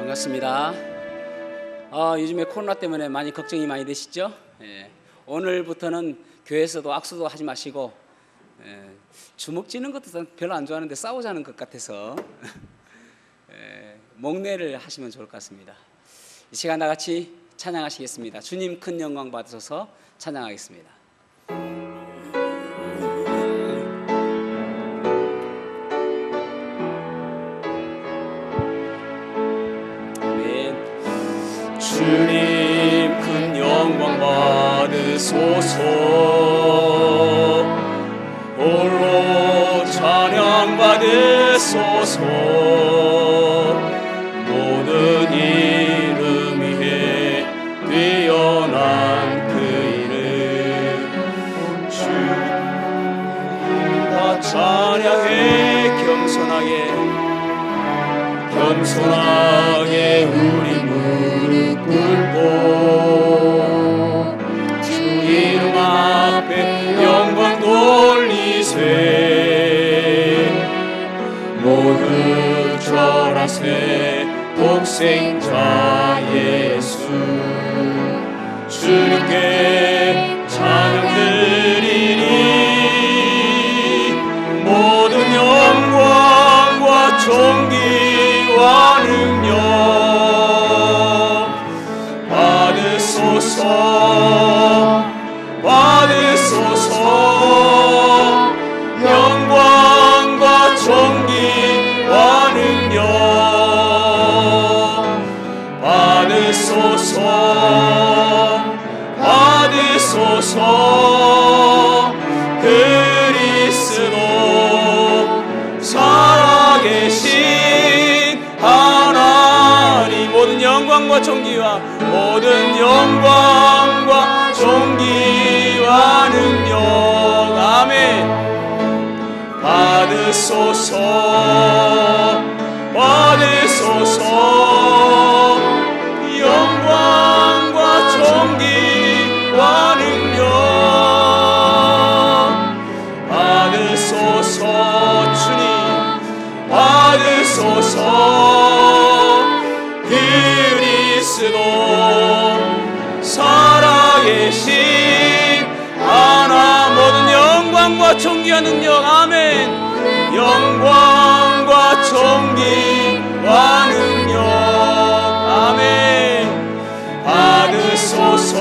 반갑습니다. 요즘에 코로나 때문에 많이 걱정이 많이 되시죠? 오늘부터는 교회에서도 악수도 하지 마시고 주먹 쥐는 것도 별로 안 좋아하는데 싸우자는 것 같아서 목례를 하시면 좋을 것 같습니다. 이 시간 다 같이 찬양하시겠습니다. 주님 큰 영광 받으셔서 찬양하겠습니다. 주님 큰 영광 받으소서. 홀로 찬양 받으소서. 모든 이름 위에 뛰어난 그 이름 주가 찬양해. 겸손하게 우리 무릎 꿇고 주 이름 앞에 영광 돌리세. 모두 절하세. 독생자 예수 주님께 찬양 드리니 모든 영광과 존귀와 능력 받으소서. 영광과 존귀와 능력 받으소서. 그리스도 살아계신 하나님 모든 영광과 존귀와 능력 아멘 받으소서. 영광과 존귀와 능력 받으소서. 주님 받으소서. 그리스도 살아계신 하나 모든 영광과 존귀와 능력 아멘 영광과 존귀와 능력 아멘 받으소서.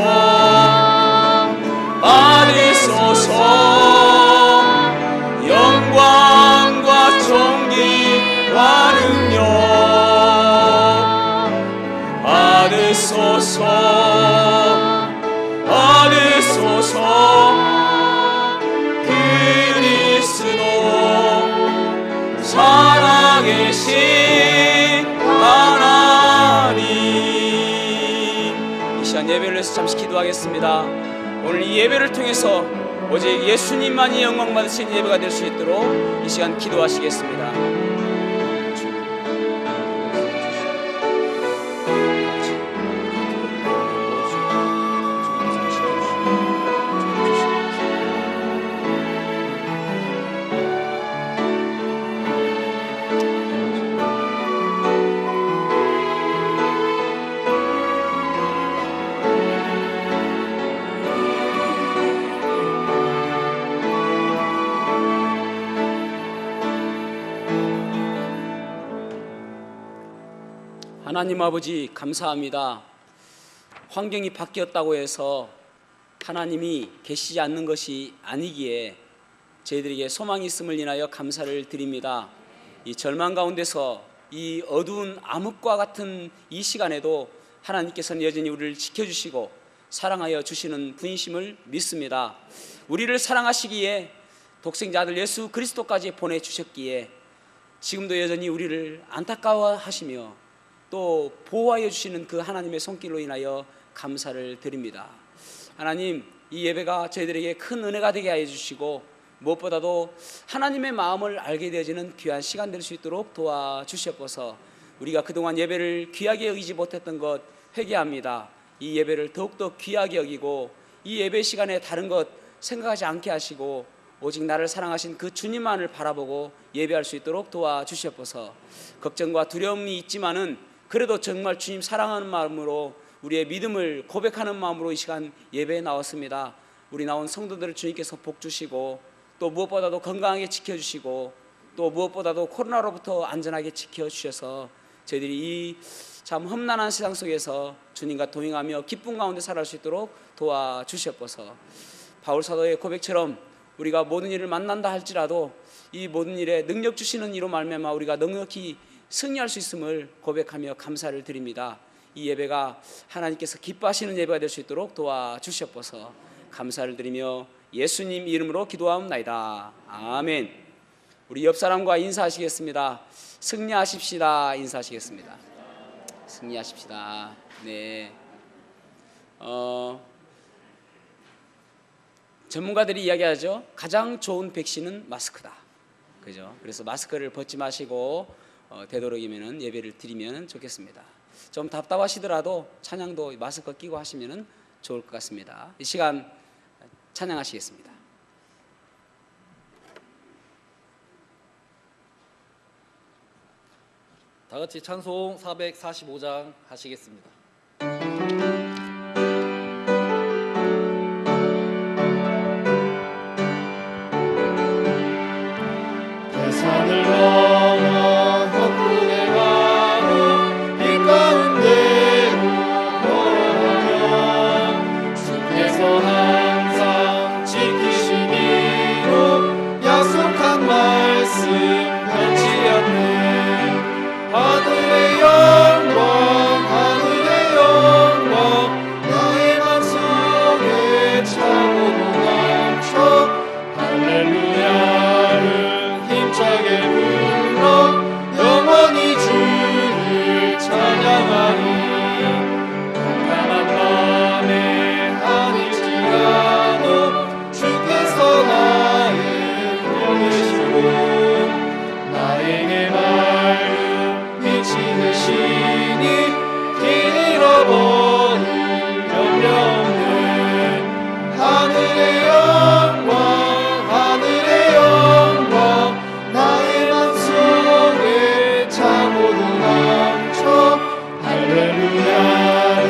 영광과 존귀와 능력 받으소서. 그리스도 살아계신 하나님. 이 시간 예배를 위해서 잠시 기도하겠습니다. 오늘 이 예배를 통해서 오직 예수님만이 영광 받으신 예배가 될 수 있도록 이 시간 기도하시겠습니다. 하나님 아버지 감사합니다. 환경이 바뀌었다고 해서 하나님이 계시지 않는 것이 아니기에 저희들에게 소망이 있음을 인하여 감사를 드립니다. 이 절망 가운데서 이 어두운 암흑과 같은 이 시간에도 하나님께서는 여전히 우리를 지켜주시고 사랑하여 주시는 분이심을 믿습니다. 우리를 사랑하시기에 독생자 아들 예수 그리스도까지 보내주셨기에 지금도 여전히 우리를 안타까워하시며 또 보호하여 주시는 그 하나님의 손길로 인하여 감사를 드립니다. 하나님, 이 예배가 저희들에게 큰 은혜가 되게 하여 주시고 무엇보다도 하나님의 마음을 알게 되어지는 귀한 시간 될 수 있도록 도와주시옵소서. 우리가 그동안 예배를 귀하게 여기지 못했던 것 회개합니다. 이 예배를 더욱더 귀하게 여기고 이 예배 시간에 다른 것 생각하지 않게 하시고 오직 나를 사랑하신 그 주님만을 바라보고 예배할 수 있도록 도와주시옵소서. 걱정과 두려움이 있지만은 그래도 정말 주님 사랑하는 마음으로 우리의 믿음을 고백하는 마음으로 이 시간 예배에 나왔습니다. 우리 나온 성도들을 주님께서 복 주시고 또 무엇보다도 건강하게 지켜주시고 또 무엇보다도 코로나로부터 안전하게 지켜주셔서 저희들이 이 참 험난한 세상 속에서 주님과 동행하며 기쁨 가운데 살아갈 수 있도록 도와주셨어서 바울 사도의 고백처럼 우리가 모든 일을 만난다 할지라도 이 모든 일에 능력 주시는 이로 말미암아 우리가 넉넉히 승리할 수 있음을 고백하며 감사를 드립니다. 이 예배가 하나님께서 기뻐하시는 예배가 될 수 있도록 도와주셨어서 감사를 드리며 예수님 이름으로 기도하옵나이다. 아멘. 우리 옆 사람과 인사하시겠습니다. 승리하십시다. 인사하시겠습니다. 승리하십시다. 네. 전문가들이 이야기하죠. 가장 좋은 백신은 마스크다. 그죠? 그래서 마스크를 벗지 마시고 되도록이면 예배를 드리면 좋겠습니다. 좀 답답하시더라도 찬양도 마스크 끼고 하시면 좋을 것 같습니다. 이 시간 찬양하시겠습니다. 다 같이 찬송 445장 하시겠습니다. 산을 넘어 헛구에 가고 이 가운데로 걸어가며 주께서 항상 지키시기로 약속한 말씀 변치 않는 하늘의 영광 하늘의 영광 나의 맘속에 차고 넘쳐 할렐루야를 힘차게 불러 영원히 주를 찬양하리. 깜깜한 밤에 하늘지라도 주께서 나의 보내시고 나에게 밝은 빛이 되시니 길 잃어버릴 염려 없는 하늘의 영광 하늘의 영광 나의 맘속에 차고도 넘쳐 할렐루야를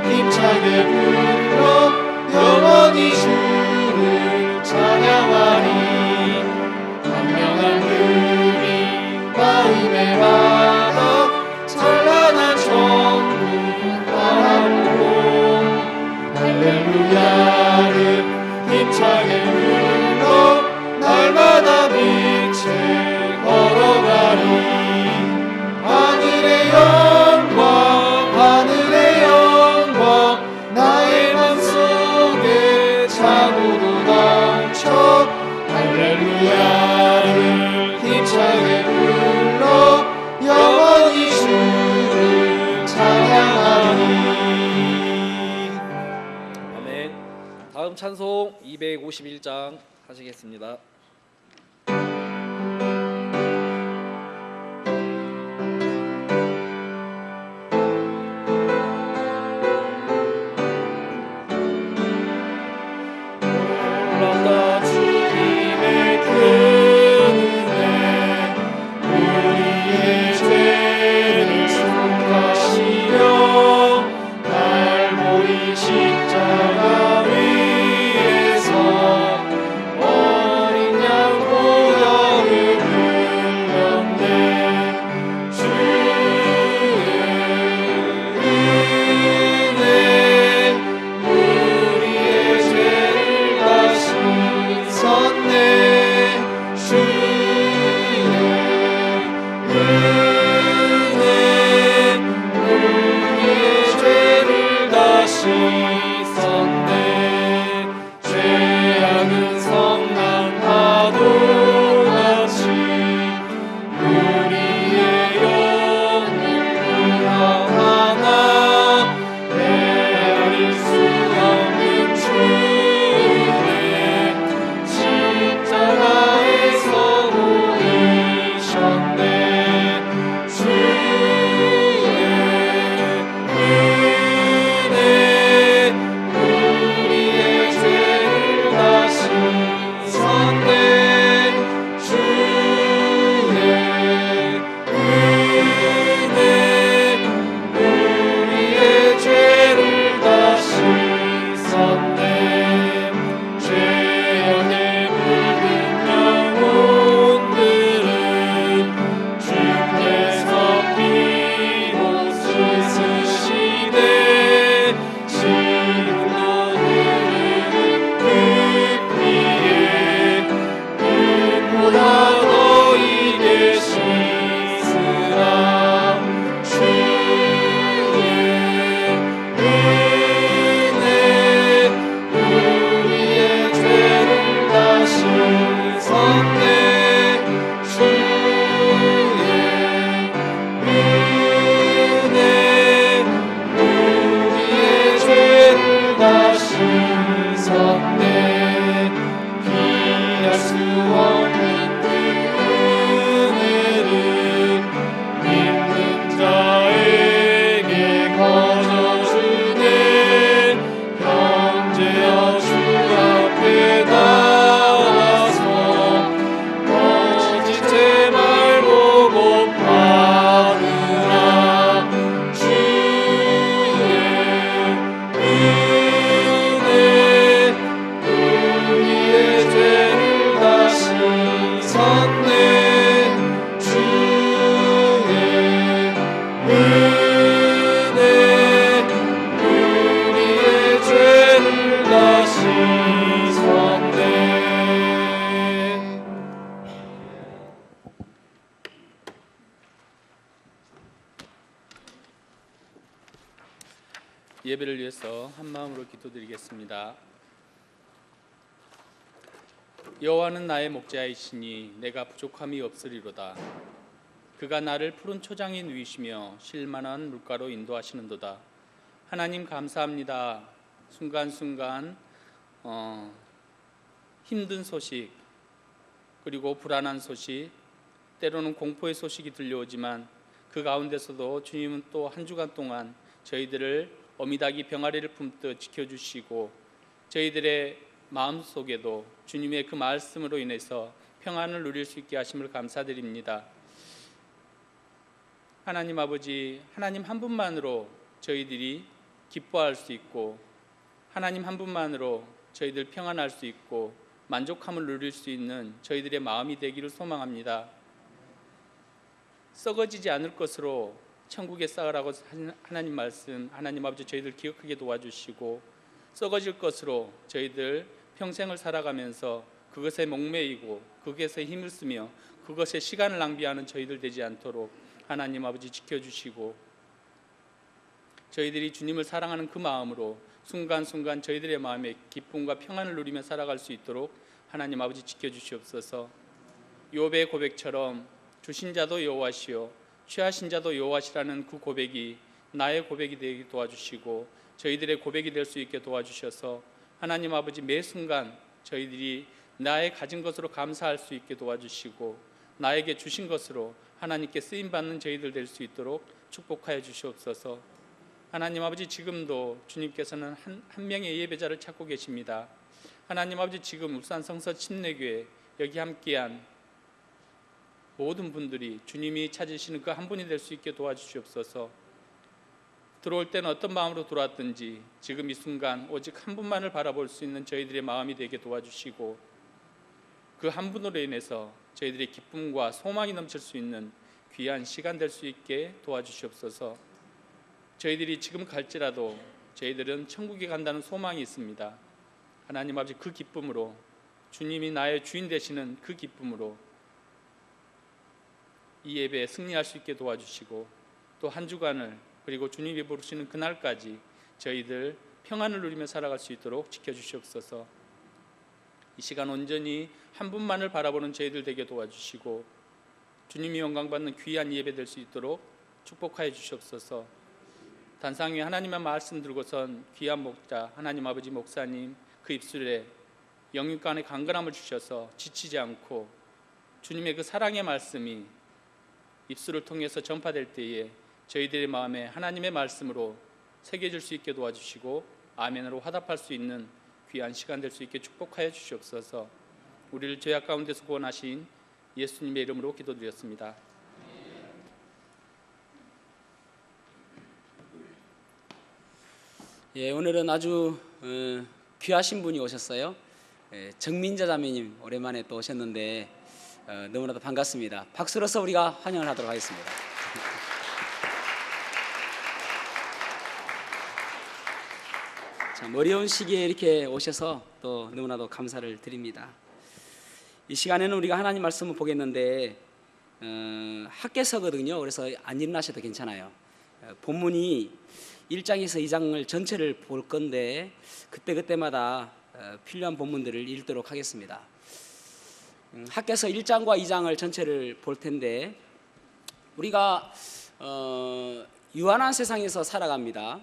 힘차게 불러 영원히 주를 찬양하리. 광명한 금이 마음에 받아 찬란한 천국 바라보고 할렐루야를 힘차게 불러 날마다 빛을 걸어가리. 하늘의 영광 하늘의 영광 나의 맘속에 차고도 넘쳐 할렐루야를 힘차게 불러 영원히 주를 찬양하리. 아멘. 다음 찬송 251장 하시겠습니다. 놀랍다 주님의 큰 은혜 우리의 죄를 속하시려 갈보리 십자가 위에서 어린 양 보혈을 흘렸네. 주의 은혜 우리의 죄를 다 씻었네. 주의 은혜 우리의 죄를 다 씻었네. 죄악은 성난 파도같이 우리의 영을 구하나 헤아릴 수 없는 주의 십자가에서 보이셨네. 주의 은혜 우리의 죄를 다 씻었네. 주의 은혜 예배를 위해서 한 마음으로 기도드리겠습니다. 여호와는 나의 목자이시니 내가 부족함이 없으리로다. 그가 나를 푸른 초장에 누이시며 쉴만한 물가로 인도하시는도다. 하나님 감사합니다. 순간순간 힘든 소식, 그리고 불안한 소식, 때로는 공포의 소식이 들려오지만 그 가운데서도 주님은 또 한 주간 동안 저희들을 어미닭이 병아리를 품듯 지켜주시고 저희들의 마음속에도 주님의 그 말씀으로 인해서 평안을 누릴 수 있게 하심을 감사드립니다. 하나님 아버지, 하나님 한 분만으로 저희들이 기뻐할 수 있고 하나님 한 분만으로 저희들 평안할 수 있고 만족함을 누릴 수 있는 저희들의 마음이 되기를 소망합니다. 썩어지지 않을 것으로 천국에 쌓으라고 하나님 말씀, 하나님 아버지 저희들 기억하게 도와주시고 썩어질 것으로 저희들 평생을 살아가면서 그것에 목매이고 그것에 힘을 쓰며 그것에 시간을 낭비하는 저희들 되지 않도록 하나님 아버지 지켜주시고 저희들이 주님을 사랑하는 그 마음으로 순간순간 저희들의 마음에 기쁨과 평안을 누리며 살아갈 수 있도록 하나님 아버지 지켜주시옵소서. 욥의 고백처럼 주신 자도 여호와시요 취하신 자도 여호와시라는 그 고백이 나의 고백이 되게 도와주시고 저희들의 고백이 될 수 있게 도와주셔서 하나님 아버지 매 순간 저희들이 나의 가진 것으로 감사할 수 있게 도와주시고 나에게 주신 것으로 하나님께 쓰임받는 저희들 될 수 있도록 축복하여 주시옵소서. 하나님 아버지 지금도 주님께서는 한 명의 예배자를 찾고 계십니다. 하나님 아버지 지금 울산 성서 침례교회 여기 함께한 모든 분들이 주님이 찾으시는 그 한 분이 될 수 있게 도와주시옵소서. 들어올 때는 어떤 마음으로 들어왔든지 지금 이 순간 오직 한 분만을 바라볼 수 있는 저희들의 마음이 되게 도와주시고 그 한 분으로 인해서 저희들의 기쁨과 소망이 넘칠 수 있는 귀한 시간 될 수 있게 도와주시옵소서. 저희들이 지금 갈지라도 저희들은 천국에 간다는 소망이 있습니다. 하나님 아버지 그 기쁨으로 주님이 나의 주인 되시는 그 기쁨으로 이 예배에 승리할 수 있게 도와주시고 또 한 주간을 그리고 주님이 부르시는 그날까지 저희들 평안을 누리며 살아갈 수 있도록 지켜주시옵소서. 이 시간 온전히 한 분만을 바라보는 저희들 되게 도와주시고 주님이 영광받는 귀한 예배 될 수 있도록 축복하여 주시옵소서. 단상 위에 하나님의 말씀 들고선 귀한 목자 하나님 아버지 목사님 그 입술에 영육간의 강건함을 주셔서 지치지 않고 주님의 그 사랑의 말씀이 입술을 통해서 전파될 때에 저희들의 마음에 하나님의 말씀으로 새겨질 수 있게 도와주시고 아멘으로 화답할 수 있는 귀한 시간 될 수 있게 축복하여 주시옵소서. 우리를 죄악 가운데서 구원하신 예수님의 이름으로 기도드렸습니다. 예, 오늘은 아주 귀하신 분이 오셨어요. 정민자 자매님 오랜만에 또 오셨는데 너무나도 반갑습니다. 박수로서 우리가 환영을 하도록 하겠습니다. 참 어려운 시기에 이렇게 오셔서 또 너무나도 감사를 드립니다. 이 시간에는 우리가 하나님 말씀을 보겠는데 학개서거든요. 그래서 안 일어나셔도 괜찮아요. 본문이 1장에서 2장을 전체를 볼 건데 그때마다 필요한 본문들을 읽도록 하겠습니다. 학개서 1장과 2장을 전체를 볼 텐데 우리가 유한한 세상에서 살아갑니다.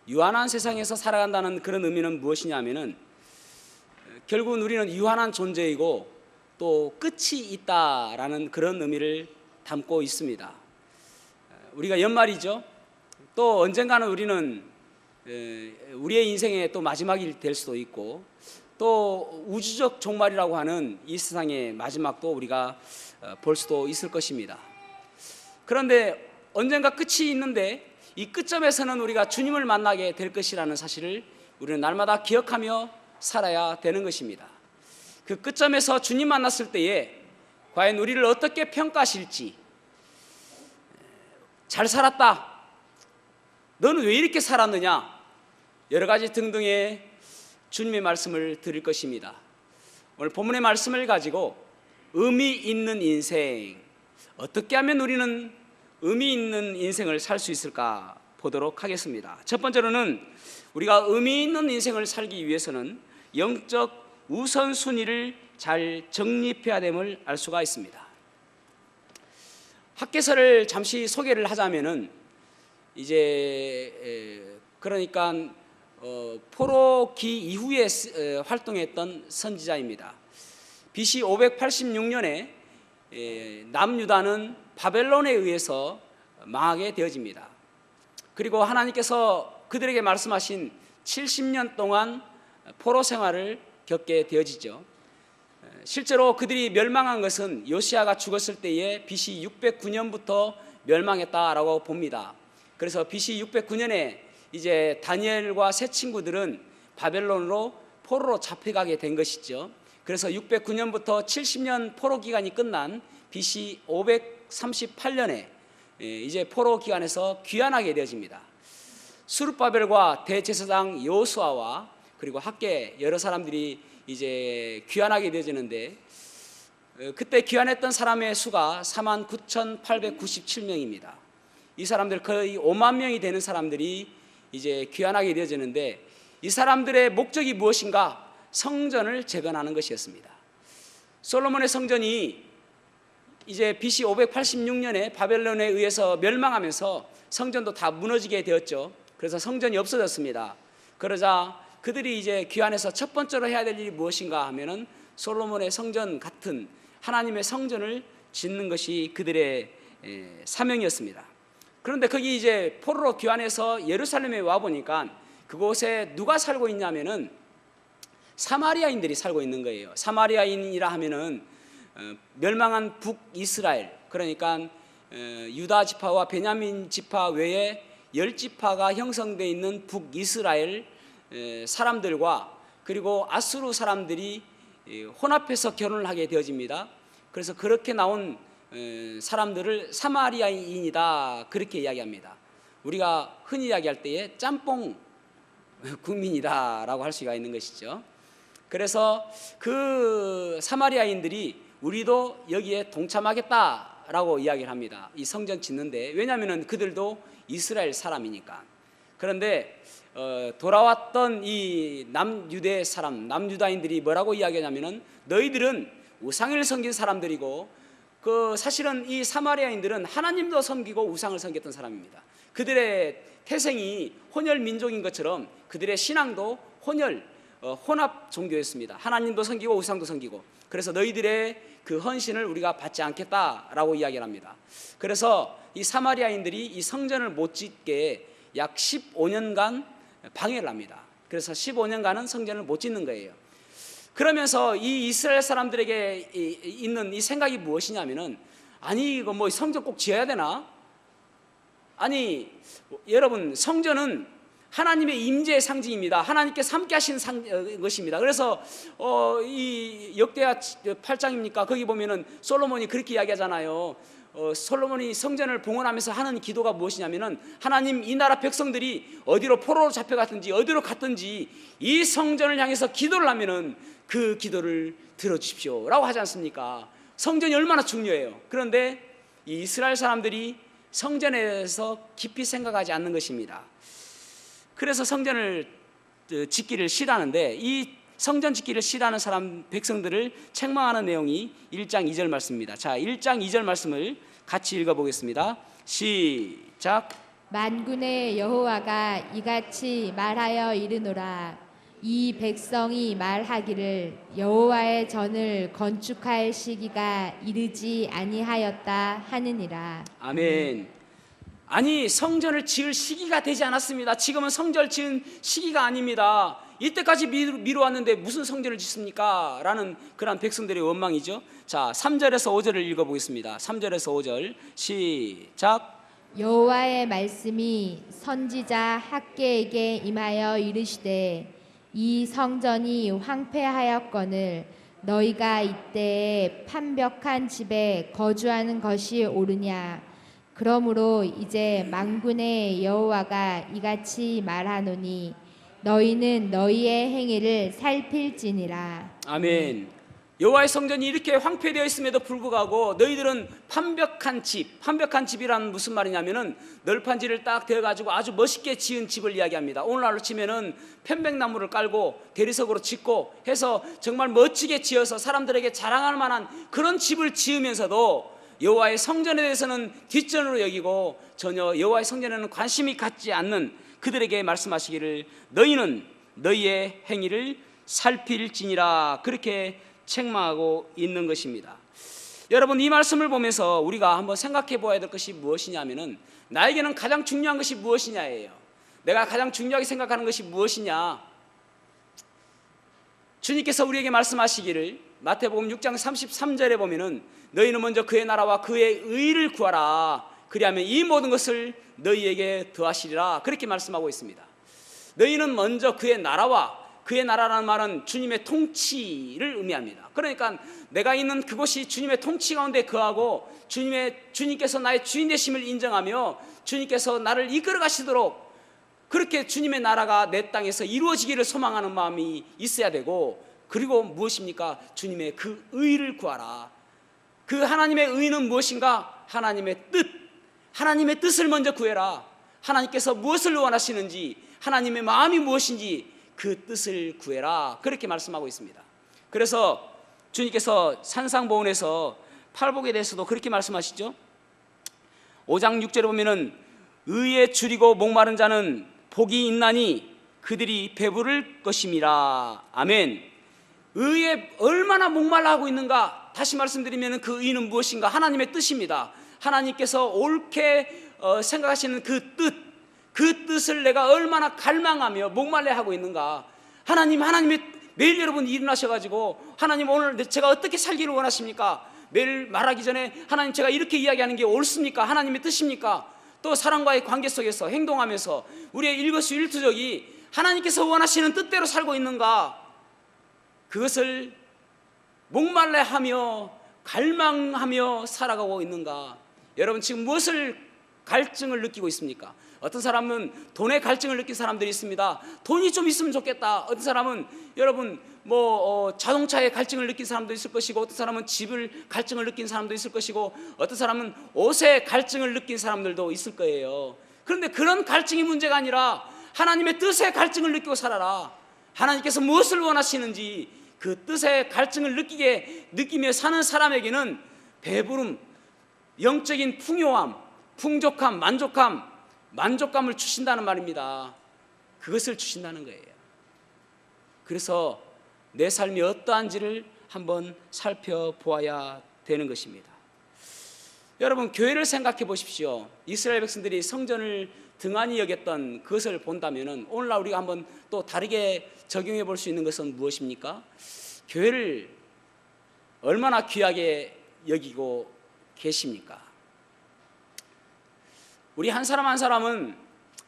유한한 세상에서 살아간다는 그런 의미는 무엇이냐면은 결국은 우리는 유한한 존재이고 또 끝이 있다라는 그런 의미를 담고 있습니다. 우리가 연말이죠. 또 언젠가는 우리는 우리의 인생의 또 마지막이 될 수도 있고 또 우주적 종말이라고 하는 이 세상의 마지막도 우리가 볼 수도 있을 것입니다. 그런데 언젠가 끝이 있는데 이 끝점에서는 우리가 주님을 만나게 될 것이라는 사실을 우리는 날마다 기억하며 살아야 되는 것입니다. 그 끝점에서 주님 만났을 때에 과연 우리를 어떻게 평가하실지, 잘 살았다, 너는 왜 이렇게 살았느냐, 여러 가지 등등의 주님의 말씀을 드릴 것입니다. 오늘 본문의 말씀을 가지고 의미 있는 인생, 어떻게 하면 우리는 의미 있는 인생을 살 수 있을까 보도록 하겠습니다. 첫 번째로는 우리가 의미 있는 인생을 살기 위해서는 영적 우선순위를 잘 정립해야 됨을 알 수가 있습니다. 학개서를 잠시 소개를 하자면은 이제 그러니까 포로기 이후에 활동했던 선지자입니다. BC 586년에 남유다는 바벨론에 의해서 망하게 되어집니다. 그리고 하나님께서 그들에게 말씀하신 70년 동안 포로 생활을 겪게 되어지죠. 실제로 그들이 멸망한 것은 요시아가 죽었을 때에 BC 609년부터 멸망했다라고 봅니다. 그래서 BC 609년에 이제 다니엘과 세 친구들은 바벨론으로 포로로 잡혀가게 된 것이죠. 그래서 609년부터 70년 포로 기간이 끝난 BC 538년에 이제 포로 기간에서 귀환하게 되어집니다. 수르바벨과 대제사장 여호수아와 그리고 학계 여러 사람들이 이제 귀환하게 되어지는데 그때 귀환했던 사람의 수가 49,897명입니다. 이 사람들 거의 5만 명이 되는 사람들이 이제 귀환하게 되어지는데 이 사람들의 목적이 무엇인가? 성전을 재건하는 것이었습니다. 솔로몬의 성전이 이제 BC 586년에 바벨론에 의해서 멸망하면서 성전도 다 무너지게 되었죠. 그래서 성전이 없어졌습니다. 그러자 그들이 이제 귀환해서 첫 번째로 해야 될 일이 무엇인가 하면은 솔로몬의 성전 같은 하나님의 성전을 짓는 것이 그들의 사명이었습니다. 그런데 거기 이제 포로로 귀환해서 예루살렘에 와 보니까 그곳에 누가 살고 있냐면은 사마리아인들이 살고 있는 거예요. 사마리아인이라 하면은 멸망한 북이스라엘, 그러니까 유다 지파와 베냐민 지파 외에 10지파가 형성되어 있는 북이스라엘 사람들과 그리고 아수르 사람들이 혼합해서 결혼을 하게 되어집니다. 그래서 그렇게 나온 사람들을 사마리아인이다 그렇게 이야기합니다. 우리가 흔히 이야기할 때에 짬뽕 국민이다 라고 할 수가 있는 것이죠. 그래서 그 사마리아인들이 우리도 여기에 동참하겠다라고 이야기를 합니다. 이 성전 짓는데. 왜냐하면 그들도 이스라엘 사람이니까. 그런데 돌아왔던 이 남유대 사람, 남유다인들이 뭐라고 이야기하냐면은 너희들은 우상을 섬긴 사람들이고 그 사실은 이 사마리아인들은 하나님도 섬기고 우상을 섬겼던 사람입니다. 그들의 태생이 혼혈 민족인 것처럼 그들의 신앙도 혼합 종교였습니다. 하나님도 섬기고 우상도 섬기고. 그래서 너희들의 그 헌신을 우리가 받지 않겠다라고 이야기를 합니다. 그래서 이 사마리아인들이 이 성전을 못 짓게 약 15년간 방해를 합니다. 그래서 15년간은 성전을 못 짓는 거예요. 그러면서 이 이스라엘 사람들에게 있는 이 생각이 무엇이냐면은 아니 이거 뭐 성전 꼭 지어야 되나? 아니 여러분 성전은 하나님의 임재의 상징입니다. 하나님께서 함께 하신 것입니다. 그래서 이 역대하 8장입니까? 거기 보면은 솔로몬이 그렇게 이야기하잖아요. 솔로몬이 성전을 봉헌하면서 하는 기도가 무엇이냐면은 하나님 이 나라 백성들이 어디로 포로로 잡혀갔든지 어디로 갔든지 이 성전을 향해서 기도를 하면은 그 기도를 들어주십시오 라고 하지 않습니까? 성전이 얼마나 중요해요. 그런데 이 이스라엘 사람들이 성전에 대해서 깊이 생각하지 않는 것입니다. 그래서 성전을 짓기를 싫어하는데 이 성전 짓기를 싫어하는 사람 백성들을 책망하는 내용이 1장 2절 말씀입니다. 자, 1장 2절 말씀을 같이 읽어보겠습니다. 시작. 만군의 여호와가 이같이 말하여 이르노라. 이 백성이 말하기를 여호와의 전을 건축할 시기가 이르지 아니하였다 하느니라. 아멘. 아니 성전을 지을 시기가 되지 않았습니다. 지금은 성전을 지은 시기가 아닙니다. 이때까지 미루었는데 무슨 성전을 짓습니까? 라는 그런 백성들의 원망이죠. 자, 3절에서 5절을 읽어보겠습니다. 3절에서 5절 시작. 여호와의 말씀이 선지자 학개에게 임하여 이르시되 이 성전이 황폐하였거늘 너희가 이때에 판벽한 집에 거주하는 것이 옳으냐. 그러므로 이제 만군의 여호와가 이같이 말하노니 너희는 너희의 행위를 살필지니라. 아멘. 여호와의 성전이 이렇게 황폐되어 있음에도 불구하고 너희들은 판벽한 집이란 무슨 말이냐면은 널판지를 딱 대어가지고 아주 멋있게 지은 집을 이야기합니다. 오늘날로 치면은 편백나무를 깔고 대리석으로 짓고 해서 정말 멋지게 지어서 사람들에게 자랑할 만한 그런 집을 지으면서도 여호와의 성전에 대해서는 뒷전으로 여기고 전혀 여호와의 성전에는 관심이 갖지 않는 그들에게 말씀하시기를 너희는 너희의 행위를 살필지니라, 그렇게 책망하고 있는 것입니다. 여러분, 이 말씀을 보면서 우리가 한번 생각해 보아야 될 것이 무엇이냐면은 나에게는 가장 중요한 것이 무엇이냐예요. 내가 가장 중요하게 생각하는 것이 무엇이냐. 주님께서 우리에게 말씀하시기를 마태복음 6장 33절에 보면은 너희는 먼저 그의 나라와 그의 의를 구하라, 그리하면 이 모든 것을 너희에게 더하시리라, 그렇게 말씀하고 있습니다. 너희는 먼저 그의 나라와, 그의 나라라는 말은 주님의 통치를 의미합니다. 그러니까 내가 있는 그곳이 주님의 통치 가운데 거하고 주님께서 나의 주인 되심을 인정하며 주님께서 나를 이끌어 가시도록 그렇게 주님의 나라가 내 땅에서 이루어지기를 소망하는 마음이 있어야 되고, 그리고 무엇입니까? 주님의 그 의를 구하라. 그 하나님의 의는 무엇인가? 하나님의 뜻을 먼저 구해라. 하나님께서 무엇을 원하시는지, 하나님의 마음이 무엇인지 그 뜻을 구해라, 그렇게 말씀하고 있습니다. 그래서 주님께서 산상보훈에서 팔복에 대해서도 그렇게 말씀하시죠. 5장 6절에 보면은 의에 줄이고 목마른 자는 복이 있나니 그들이 배부를 것임이라. 아멘. 의에 얼마나 목말라 하고 있는가. 다시 말씀드리면 그 의는 무엇인가? 하나님의 뜻입니다. 하나님께서 옳게 생각하시는 그 뜻을 내가 얼마나 갈망하며 목말라 하고 있는가. 하나님의 매일 여러분 일어나셔가지고 하나님 오늘 제가 어떻게 살기를 원하십니까? 매일 말하기 전에 하나님 제가 이렇게 이야기하는 게 옳습니까? 하나님의 뜻입니까? 또 사람과의 관계 속에서 행동하면서 우리의 일거수일투족이 하나님께서 원하시는 뜻대로 살고 있는가? 그것을 목말라 하며 갈망하며 살아가고 있는가? 여러분 지금 무엇을 갈증을 느끼고 있습니까? 어떤 사람은 돈에 갈증을 느낀 사람들이 있습니다. 돈이 좀 있으면 좋겠다. 어떤 사람은 여러분 자동차에 갈증을 느낀 사람도 있을 것이고, 어떤 사람은 집을 갈증을 느낀 사람도 있을 것이고, 어떤 사람은 옷에 갈증을 느낀 사람들도 있을 거예요. 그런데 그런 갈증이 문제가 아니라 하나님의 뜻에 갈증을 느끼고 살아라. 하나님께서 무엇을 원하시는지 그 뜻에 갈증을 느끼며 사는 사람에게는 배부름, 영적인 풍요함, 풍족함, 만족감을 주신다는 말입니다. 그것을 주신다는 거예요. 그래서 내 삶이 어떠한지를 한번 살펴보아야 되는 것입니다. 여러분 교회를 생각해 보십시오. 이스라엘 백성들이 성전을 등한히 여겼던 그것을 본다면 오늘날 우리가 한번 또 다르게 적용해 볼 수 있는 것은 무엇입니까? 교회를 얼마나 귀하게 여기고 계십니까? 우리 한 사람 한 사람은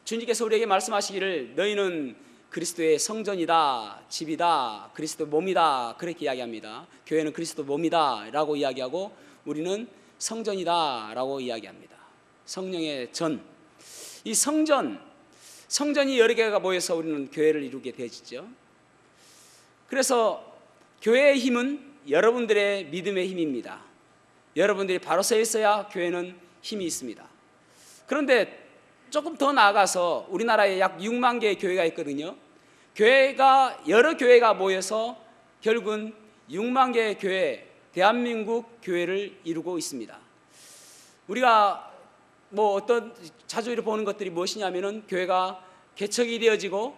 주님께서 우리에게 말씀하시기를 너희는 그리스도의 성전이다, 집이다, 그리스도 몸이다, 그렇게 이야기합니다. 교회는 그리스도 몸이다 라고 이야기하고 우리는 성전이다 라고 이야기합니다. 성령의 전, 이 성전이 여러 개가 모여서 우리는 교회를 이루게 되어지죠. 그래서 교회의 힘은 여러분들의 믿음의 힘입니다. 여러분들이 바로 서 있어야 교회는 힘이 있습니다. 그런데 조금 더 나아가서 우리나라에 약 6만 개의 교회가 있거든요. 여러 교회가 모여서 결국은 6만 개의 교회, 대한민국 교회를 이루고 있습니다. 우리가 자주 보는 것들이 무엇이냐면은 교회가 개척이 되어지고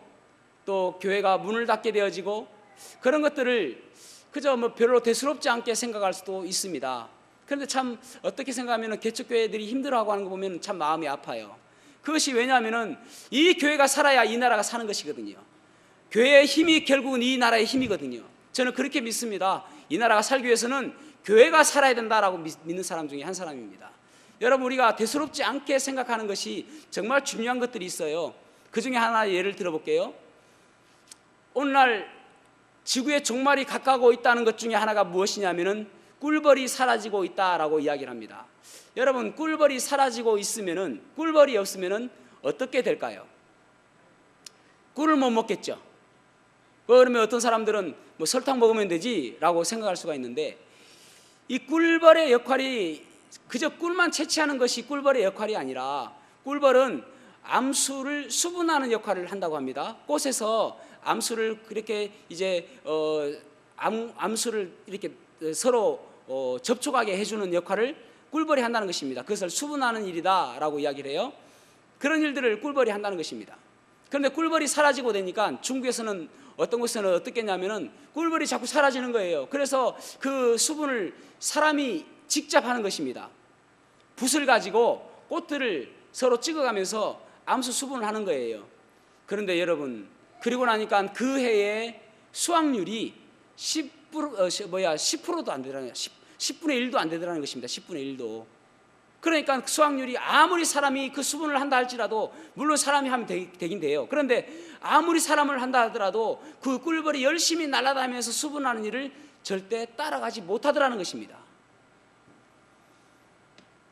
또 교회가 문을 닫게 되어지고 그런 것들을 그저 별로 대수롭지 않게 생각할 수도 있습니다. 그런데 참 어떻게 생각하면 개척교회들이 힘들어하고 하는 거 보면 참 마음이 아파요. 그것이 왜냐하면 이 교회가 살아야 이 나라가 사는 것이거든요. 교회의 힘이 결국은 이 나라의 힘이거든요. 저는 그렇게 믿습니다. 이 나라가 살기 위해서는 교회가 살아야 된다라고 믿는 사람 중에 한 사람입니다. 여러분 우리가 대수롭지 않게 생각하는 것이 정말 중요한 것들이 있어요. 그 중에 하나 예를 들어볼게요. 오늘날 지구의 종말이 가까워 있다는 것 중에 하나가 무엇이냐면은 꿀벌이 사라지고 있다라고 이야기를 합니다. 여러분 꿀벌이 사라지고 있으면은, 꿀벌이 없으면은 어떻게 될까요? 꿀을 못 먹겠죠. 그러면 어떤 사람들은 뭐 설탕 먹으면 되지라고 생각할 수가 있는데, 이 꿀벌의 역할이 그저 꿀만 채취하는 것이 꿀벌의 역할이 아니라, 꿀벌은 암수를 수분하는 역할을 한다고 합니다. 꽃에서 암수를 그렇게 이제 암수를 이렇게 서로 접촉하게 해주는 역할을 꿀벌이 한다는 것입니다. 그것을 수분하는 일이다라고 이야기를 해요. 그런 일들을 꿀벌이 한다는 것입니다. 그런데 꿀벌이 사라지고 되니까 중국에서는 어떤 곳에서는 어떻게 했냐면은 꿀벌이 자꾸 사라지는 거예요. 그래서 그 수분을 사람이 직접 하는 것입니다. 붓을 가지고 꽃들을 서로 찍어가면서 암수 수분을 하는 거예요. 그런데 여러분, 그리고 나니까 그 해에 수확률이 10%도 안 되더라는, 10분의 1도 안 되더라는 것입니다. 10분의 1도. 그러니까 수확률이 아무리 사람이 그 수분을 한다 할지라도, 물론 사람이 하면 되긴 돼요. 그런데 아무리 사람을 한다 하더라도 그 꿀벌이 열심히 날아다니면서 수분하는 일을 절대 따라가지 못하더라는 것입니다.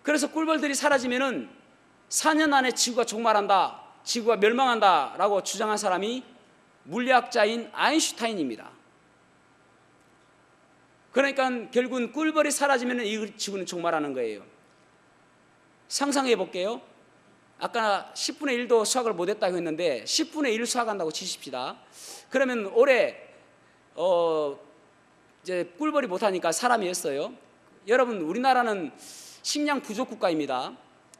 그래서 꿀벌들이 사라지면은 4년 안에 지구가 종말한다, 지구가 멸망한다 라고 주장한 사람이 물리학자인 아인슈타인입니다. 그러니까 결국은 꿀벌이 사라지면 이 지구는 종말하는 거예요. 상상해 볼게요. 아까 10분의 1도 수확을 못했다고 했는데 10분의 1 수확한다고 치십시다. 그러면 올해 이제 꿀벌이 못하니까 사람이 했어요. 여러분, 우리나라는 식량 부족 국가입니다.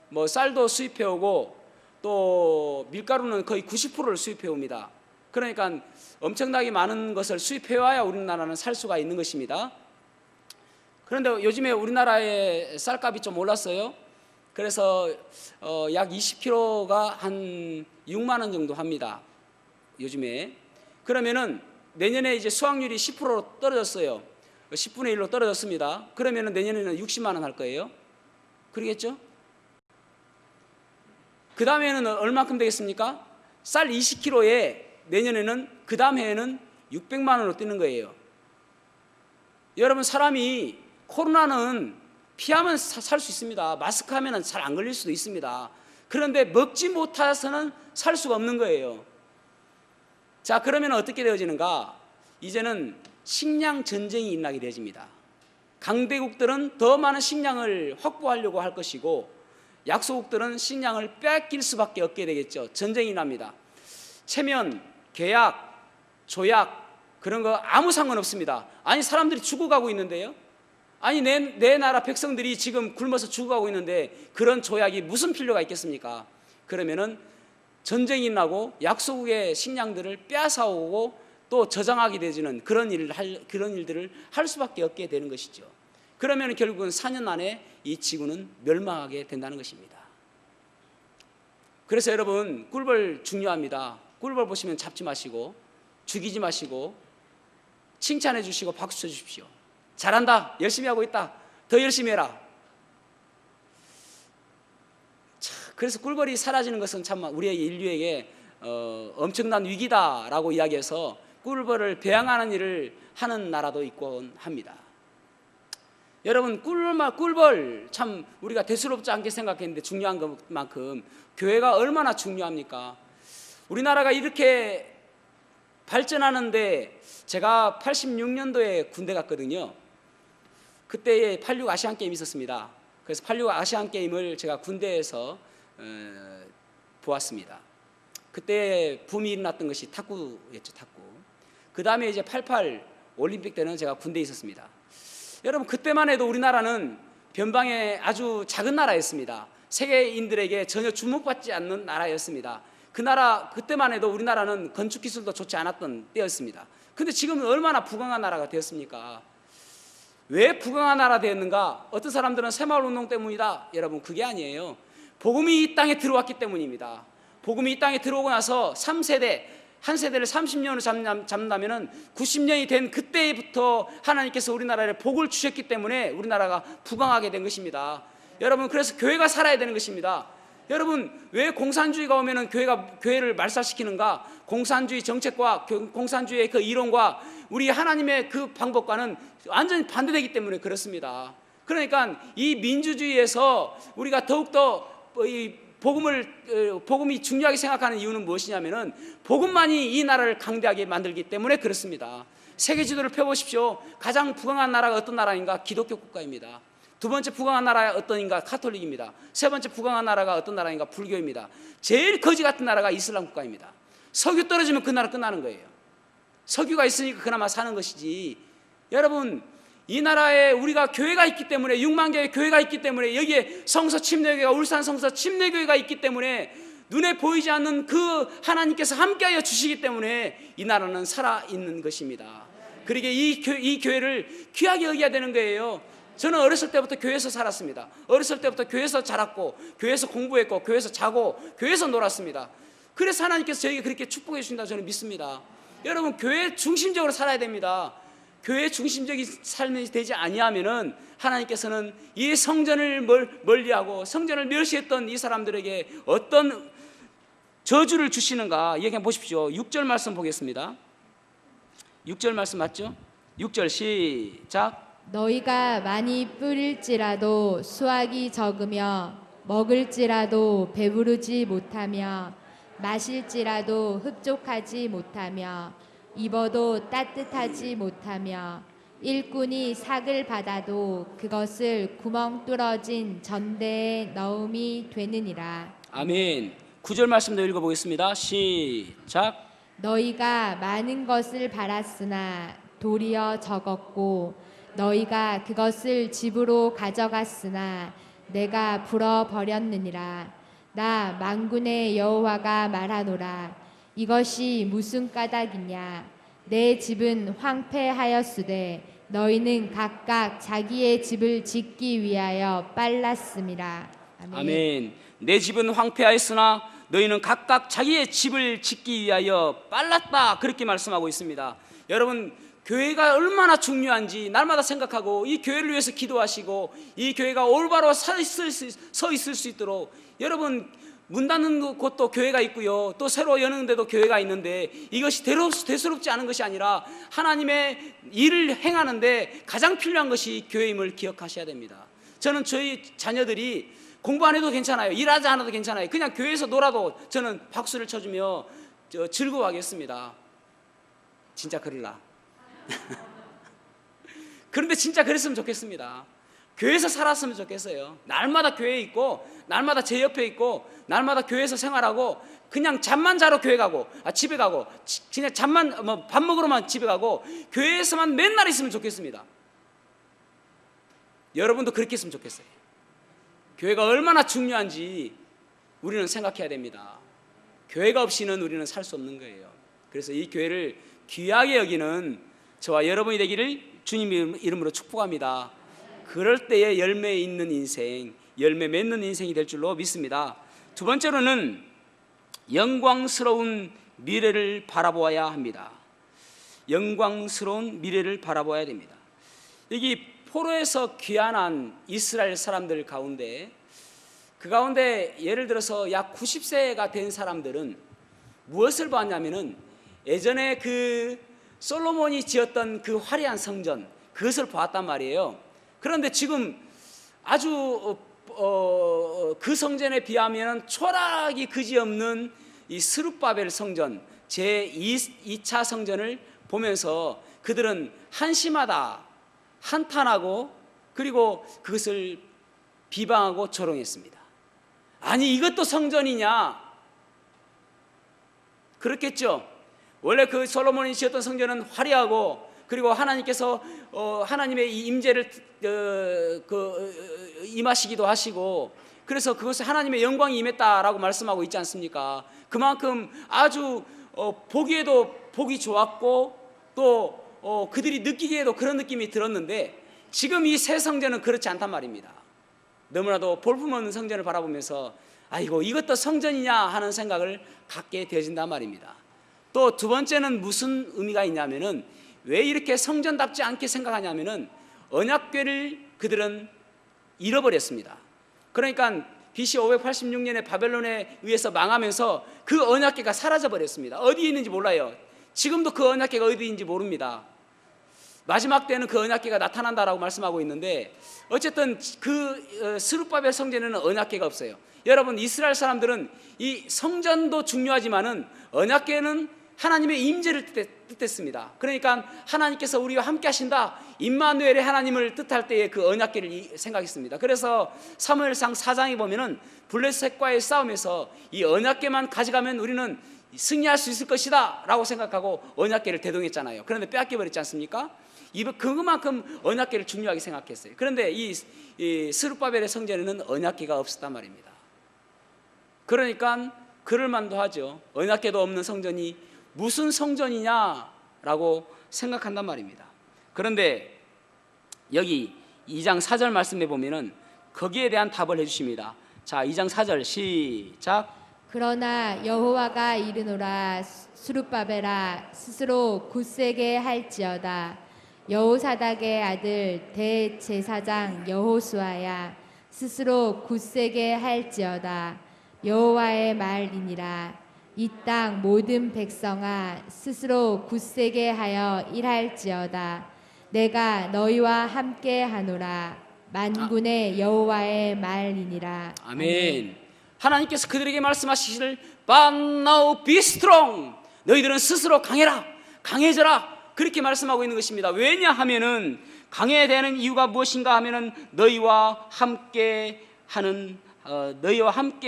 뭐 쌀도 수입해 오고 또 밀가루는 거의 90%를 수입해 옵니다. 그러니까 엄청나게 많은 것을 수입해 와야 우리나라는 살 수가 있는 것입니다. 그런데 요즘에 우리나라의 쌀값이 좀 올랐어요. 그래서 약 20kg가 한 6만 원 정도 합니다. 요즘에. 그러면은 내년에 이제 수확률이 10% 떨어졌어요. 10분의 1로 떨어졌습니다. 그러면은 내년에는 60만 원 할 거예요. 그러겠죠? 그 다음에는 얼마큼 되겠습니까? 쌀 20kg에 내년에는 그 다음 해에는 600만 원으로 뛰는 거예요. 여러분, 사람이 코로나는 피하면 살 수 있습니다. 마스크 하면 잘 안 걸릴 수도 있습니다. 그런데 먹지 못해서는 살 수가 없는 거예요. 자, 그러면 어떻게 되어지는가? 이제는 식량 전쟁이 일어나게 되어집니다. 강대국들은 더 많은 식량을 확보하려고 할 것이고, 약소국들은 식량을 뺏길 수밖에 없게 되겠죠. 전쟁이 납니다. 체면, 계약, 조약, 그런 거 아무 상관없습니다. 아니, 사람들이 죽어가고 있는데요. 아니, 내 나라 백성들이 지금 굶어서 죽어가고 있는데 그런 조약이 무슨 필요가 있겠습니까? 그러면은 전쟁이 나고 약소국의 식량들을 빼앗아오고 또 저장하게 되지는 그런 일들을 할 수밖에 없게 되는 것이죠. 그러면 결국은 4년 안에 이 지구는 멸망하게 된다는 것입니다. 그래서 여러분, 꿀벌 중요합니다. 꿀벌 보시면 잡지 마시고, 죽이지 마시고, 칭찬해 주시고 박수 쳐 주십시오. 잘한다, 열심히 하고 있다, 더 열심히 해라. 그래서 꿀벌이 사라지는 것은 참 우리의 인류에게 엄청난 위기다라고 이야기해서 꿀벌을 배양하는 일을 하는 나라도 있곤 합니다. 여러분, 꿀벌 참 우리가 대수롭지 않게 생각했는데 중요한 것만큼 교회가 얼마나 중요합니까? 우리나라가 이렇게 발전하는데, 제가 86년도에 군대 갔거든요. 그때에 86 아시안 게임이 있었습니다. 그래서 86 아시안 게임을 제가 군대에서 보았습니다. 그때 붐이 일어났던 것이 탁구였죠, 탁구. 그 다음에 이제 88 올림픽 때는 제가 군대에 있었습니다. 여러분, 그때만 해도 우리나라는 변방의 아주 작은 나라였습니다. 세계인들에게 전혀 주목받지 않는 나라였습니다. 그때만 해도 우리나라는 건축 기술도 좋지 않았던 때였습니다. 근데 지금은 얼마나 부강한 나라가 되었습니까? 왜 부강한 나라 되었는가? 어떤 사람들은 새마을운동 때문이다. 여러분, 그게 아니에요. 복음이 이 땅에 들어왔기 때문입니다. 복음이 이 땅에 들어오고 나서 3세대, 한 세대를 30년을 잡는다면 90년이 된 그때부터 하나님께서 우리나라에 복을 주셨기 때문에 우리나라가 부강하게 된 것입니다. 여러분, 그래서 교회가 살아야 되는 것입니다. 여러분, 왜 공산주의가 오면은 교회를 말살시키는가? 공산주의 정책과 공산주의의 그 이론과 우리 하나님의 그 방법과는 완전히 반대되기 때문에 그렇습니다. 그러니까 이 민주주의에서 우리가 더욱더 이 복음이 중요하게 생각하는 이유는 무엇이냐면은 복음만이 이 나라를 강대하게 만들기 때문에 그렇습니다. 세계 지도를 펴보십시오. 가장 부강한 나라가 어떤 나라인가? 기독교 국가입니다. 두 번째 부강한 나라가 어떤인가? 카톨릭입니다. 세 번째 부강한 나라가 어떤 나라인가? 불교입니다. 제일 거지 같은 나라가 이슬람 국가입니다. 석유 떨어지면 그 나라 끝나는 거예요. 석유가 있으니까 그나마 사는 것이지. 여러분, 이 나라에 우리가 교회가 있기 때문에, 6만 개의 교회가 있기 때문에, 여기에 성서 침례교회가, 울산 성서 침례교회가 있기 때문에, 눈에 보이지 않는 그 하나님께서 함께하여 주시기 때문에 이 나라는 살아있는 것입니다. 그러기에 이 교회를 귀하게 여겨야 되는 거예요. 저는 어렸을 때부터 교회에서 살았습니다. 어렸을 때부터 교회에서 자랐고, 교회에서 공부했고, 교회에서 자고, 교회에서 놀았습니다. 그래서 하나님께서 저에게 그렇게 축복해 주신다고 저는 믿습니다. 여러분, 교회 중심적으로 살아야 됩니다. 교회 중심적인 삶이 되지 아니하면은 하나님께서는 이 성전을 멀리하고 성전을 멸시했던 이 사람들에게 어떤 저주를 주시는가 얘기해 보십시오. 6절 말씀 보겠습니다. 6절 말씀 맞죠? 6절 시작. 너희가 많이 뿌릴지라도 수확이 적으며 먹을지라도 배부르지 못하며 마실지라도 흡족하지 못하며 입어도 따뜻하지 못하며 일꾼이 삭을 받아도 그것을 구멍 뚫어진 전대에 넣음이 되느니라. 아멘. 9절 말씀도 읽어보겠습니다. 시작. 너희가 많은 것을 바랐으나 도리어 적었고 너희가 그것을 집으로 가져갔으나 내가 불어버렸느니라. 나 만군의 여호와가 말하노라. 이것이 무슨 까닭이냐? 내 집은 황폐하였으되 너희는 각각 자기의 집을 짓기 위하여 빨랐음이라. 아멘. 아멘. 내 집은 황폐하였으나 너희는 각각 자기의 집을 짓기 위하여 빨랐다. 그렇게 말씀하고 있습니다. 여러분, 교회가 얼마나 중요한지 날마다 생각하고 이 교회를 위해서 기도하시고 이 교회가 올바로 서 있을 수 있도록, 여러분, 문 닫는 곳도 교회가 있고요, 또 새로 여는 데도 교회가 있는데 이것이 대수롭지 않은 것이 아니라 하나님의 일을 행하는데 가장 필요한 것이 교회임을 기억하셔야 됩니다. 저는 저희 자녀들이 공부 안 해도 괜찮아요, 일하지 않아도 괜찮아요, 그냥 교회에서 놀아도 저는 박수를 쳐주며 즐거워하겠습니다. 진짜 그럴라. 그런데 진짜 그랬으면 좋겠습니다. 교회에서 살았으면 좋겠어요. 날마다 교회에 있고, 날마다 제 옆에 있고, 날마다 교회에서 생활하고, 그냥 잠만 자러 교회 가고, 집에 가고, 그냥 잠만 밥 먹으러만 집에 가고, 교회에서만 맨날 있으면 좋겠습니다. 여러분도 그렇게 했으면 좋겠어요. 교회가 얼마나 중요한지 우리는 생각해야 됩니다. 교회가 없이는 우리는 살 수 없는 거예요. 그래서 이 교회를 귀하게 여기는 저와 여러분이 되기를 주님 이름으로 축복합니다. 그럴 때에 열매 있는 인생, 열매 맺는 인생이 될 줄로 믿습니다. 두 번째로는 영광스러운 미래를 바라보아야 합니다. 영광스러운 미래를 바라보아야 됩니다. 여기 포로에서 귀환한 이스라엘 사람들 가운데, 그 가운데 예를 들어서 약 90세가 된 사람들은 무엇을 봤냐면은 예전에 그 솔로몬이 지었던 그 화려한 성전, 그것을 보았단 말이에요. 그런데 지금 아주 그 성전에 비하면 초락이 그지없는 이 스룹바벨 성전, 제2차 성전을 보면서 그들은 한심하다, 한탄하고, 그리고 그것을 비방하고 조롱했습니다. 아니, 이것도 성전이냐? 그렇겠죠. 원래 그 솔로몬이 지었던 성전은 화려하고, 그리고 하나님께서 하나님의 이 임재를 임하시기도 하시고, 그래서 그것을 하나님의 영광이 임했다라고 말씀하고 있지 않습니까? 그만큼 아주 보기에도 보기 좋았고, 또 그들이 느끼기에도 그런 느낌이 들었는데, 지금 이 새 성전은 그렇지 않단 말입니다. 너무나도 볼품없는 성전을 바라보면서 아이고, 이것도 성전이냐 하는 생각을 갖게 되어진단 말입니다. 또 두 번째는 무슨 의미가 있냐면은, 왜 이렇게 성전답지 않게 생각하냐면은 언약궤를 그들은 잃어버렸습니다. 그러니까 BC 586년에 바벨론에 의해서 망하면서 그 언약궤가 사라져버렸습니다. 어디에 있는지 몰라요. 지금도 그 언약궤가 어디인지 모릅니다. 마지막 때는 그 언약궤가 나타난다라고 말씀하고 있는데, 어쨌든 그 스룹바벨 성전에는 언약궤가 없어요. 여러분, 이스라엘 사람들은 이 성전도 중요하지만은 언약궤는 하나님의 임재를 뜻했습니다. 그러니까 하나님께서 우리와 함께 하신다, 임마누엘의 하나님을 뜻할 때에 그 언약궤를 생각했습니다. 그래서 사무엘상 4장에 보면은 블레셋과의 싸움에서 이 언약궤만 가져가면 우리는 승리할 수 있을 것이다 라고 생각하고 언약궤를 대동했잖아요. 그런데 빼앗겨 버렸지 않습니까? 그만큼 언약궤를 중요하게 생각했어요. 그런데 이 스룹바벨의 성전에는 언약궤가 없었단 말입니다. 그러니까 그럴만도 하죠. 언약궤도 없는 성전이 무슨 성전이냐라고 생각한단 말입니다. 그런데 여기 2장 4절 말씀에 보면은 거기에 대한 답을 해주십니다. 자, 2장 4절 시작. 그러나 여호와가 이르노라, 스룹바벨아 스스로 굳세게 할지어다. 여호사닥의 아들 대제사장 여호수아야, 스스로 굳세게 할지어다. 여호와의 말이니라. 이 땅 모든 백성아, 스스로 굳세게 하여 일할지어다. 내가 너희와 함께 하노라. 만군의 여호와의 말이니라. 아멘. 하나님께서 그들에게 말씀하시기를 But now be strong. 너희들은 스스로 강해라, 강해져라, 그렇게 말씀하고 있는 것입니다. 왜냐하면은 강해야 되는 이유가 무엇인가 하면은 너희와 함께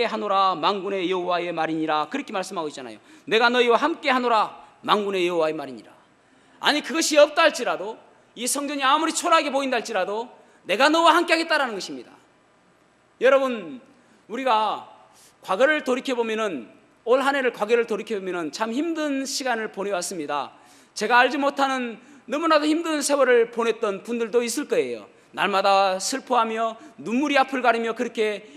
하노라 만군의 여호와의 말이니라, 그렇게 말씀하고 있잖아요. 내가 너희와 함께 하노라 만군의 여호와의 말이니라. 아니, 그것이 없다 할지라도, 이 성전이 아무리 초라하게 보인다 할지라도 내가 너와 함께 하겠다라는 것입니다. 여러분, 우리가 과거를 돌이켜보면은, 올 한 해를 과거를 돌이켜보면은 참 힘든 시간을 보내왔습니다. 제가 알지 못하는 너무나도 힘든 세월을 보냈던 분들도 있을 거예요. 날마다 슬퍼하며 눈물이 앞을 가리며 그렇게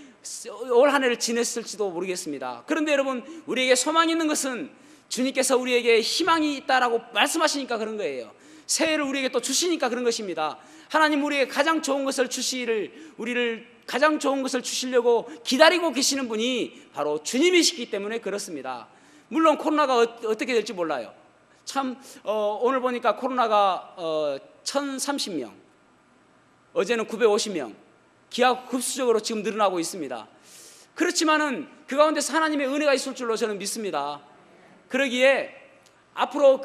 올 한 해를 지냈을지도 모르겠습니다. 그런데 여러분, 우리에게 소망이 있는 것은 주님께서 우리에게 희망이 있다라고 말씀하시니까 그런 거예요. 새해를 우리에게 또 주시니까 그런 것입니다. 하나님 우리에게 가장 좋은 것을 우리를 가장 좋은 것을 주시려고 기다리고 계시는 분이 바로 주님이시기 때문에 그렇습니다. 물론 코로나가 어떻게 될지 몰라요. 참 오늘 보니까 코로나가 1030명, 어제는 950명, 기하급수적으로 지금 늘어나고 있습니다. 그렇지만은 그 가운데서 하나님의 은혜가 있을 줄로 저는 믿습니다. 그러기에 앞으로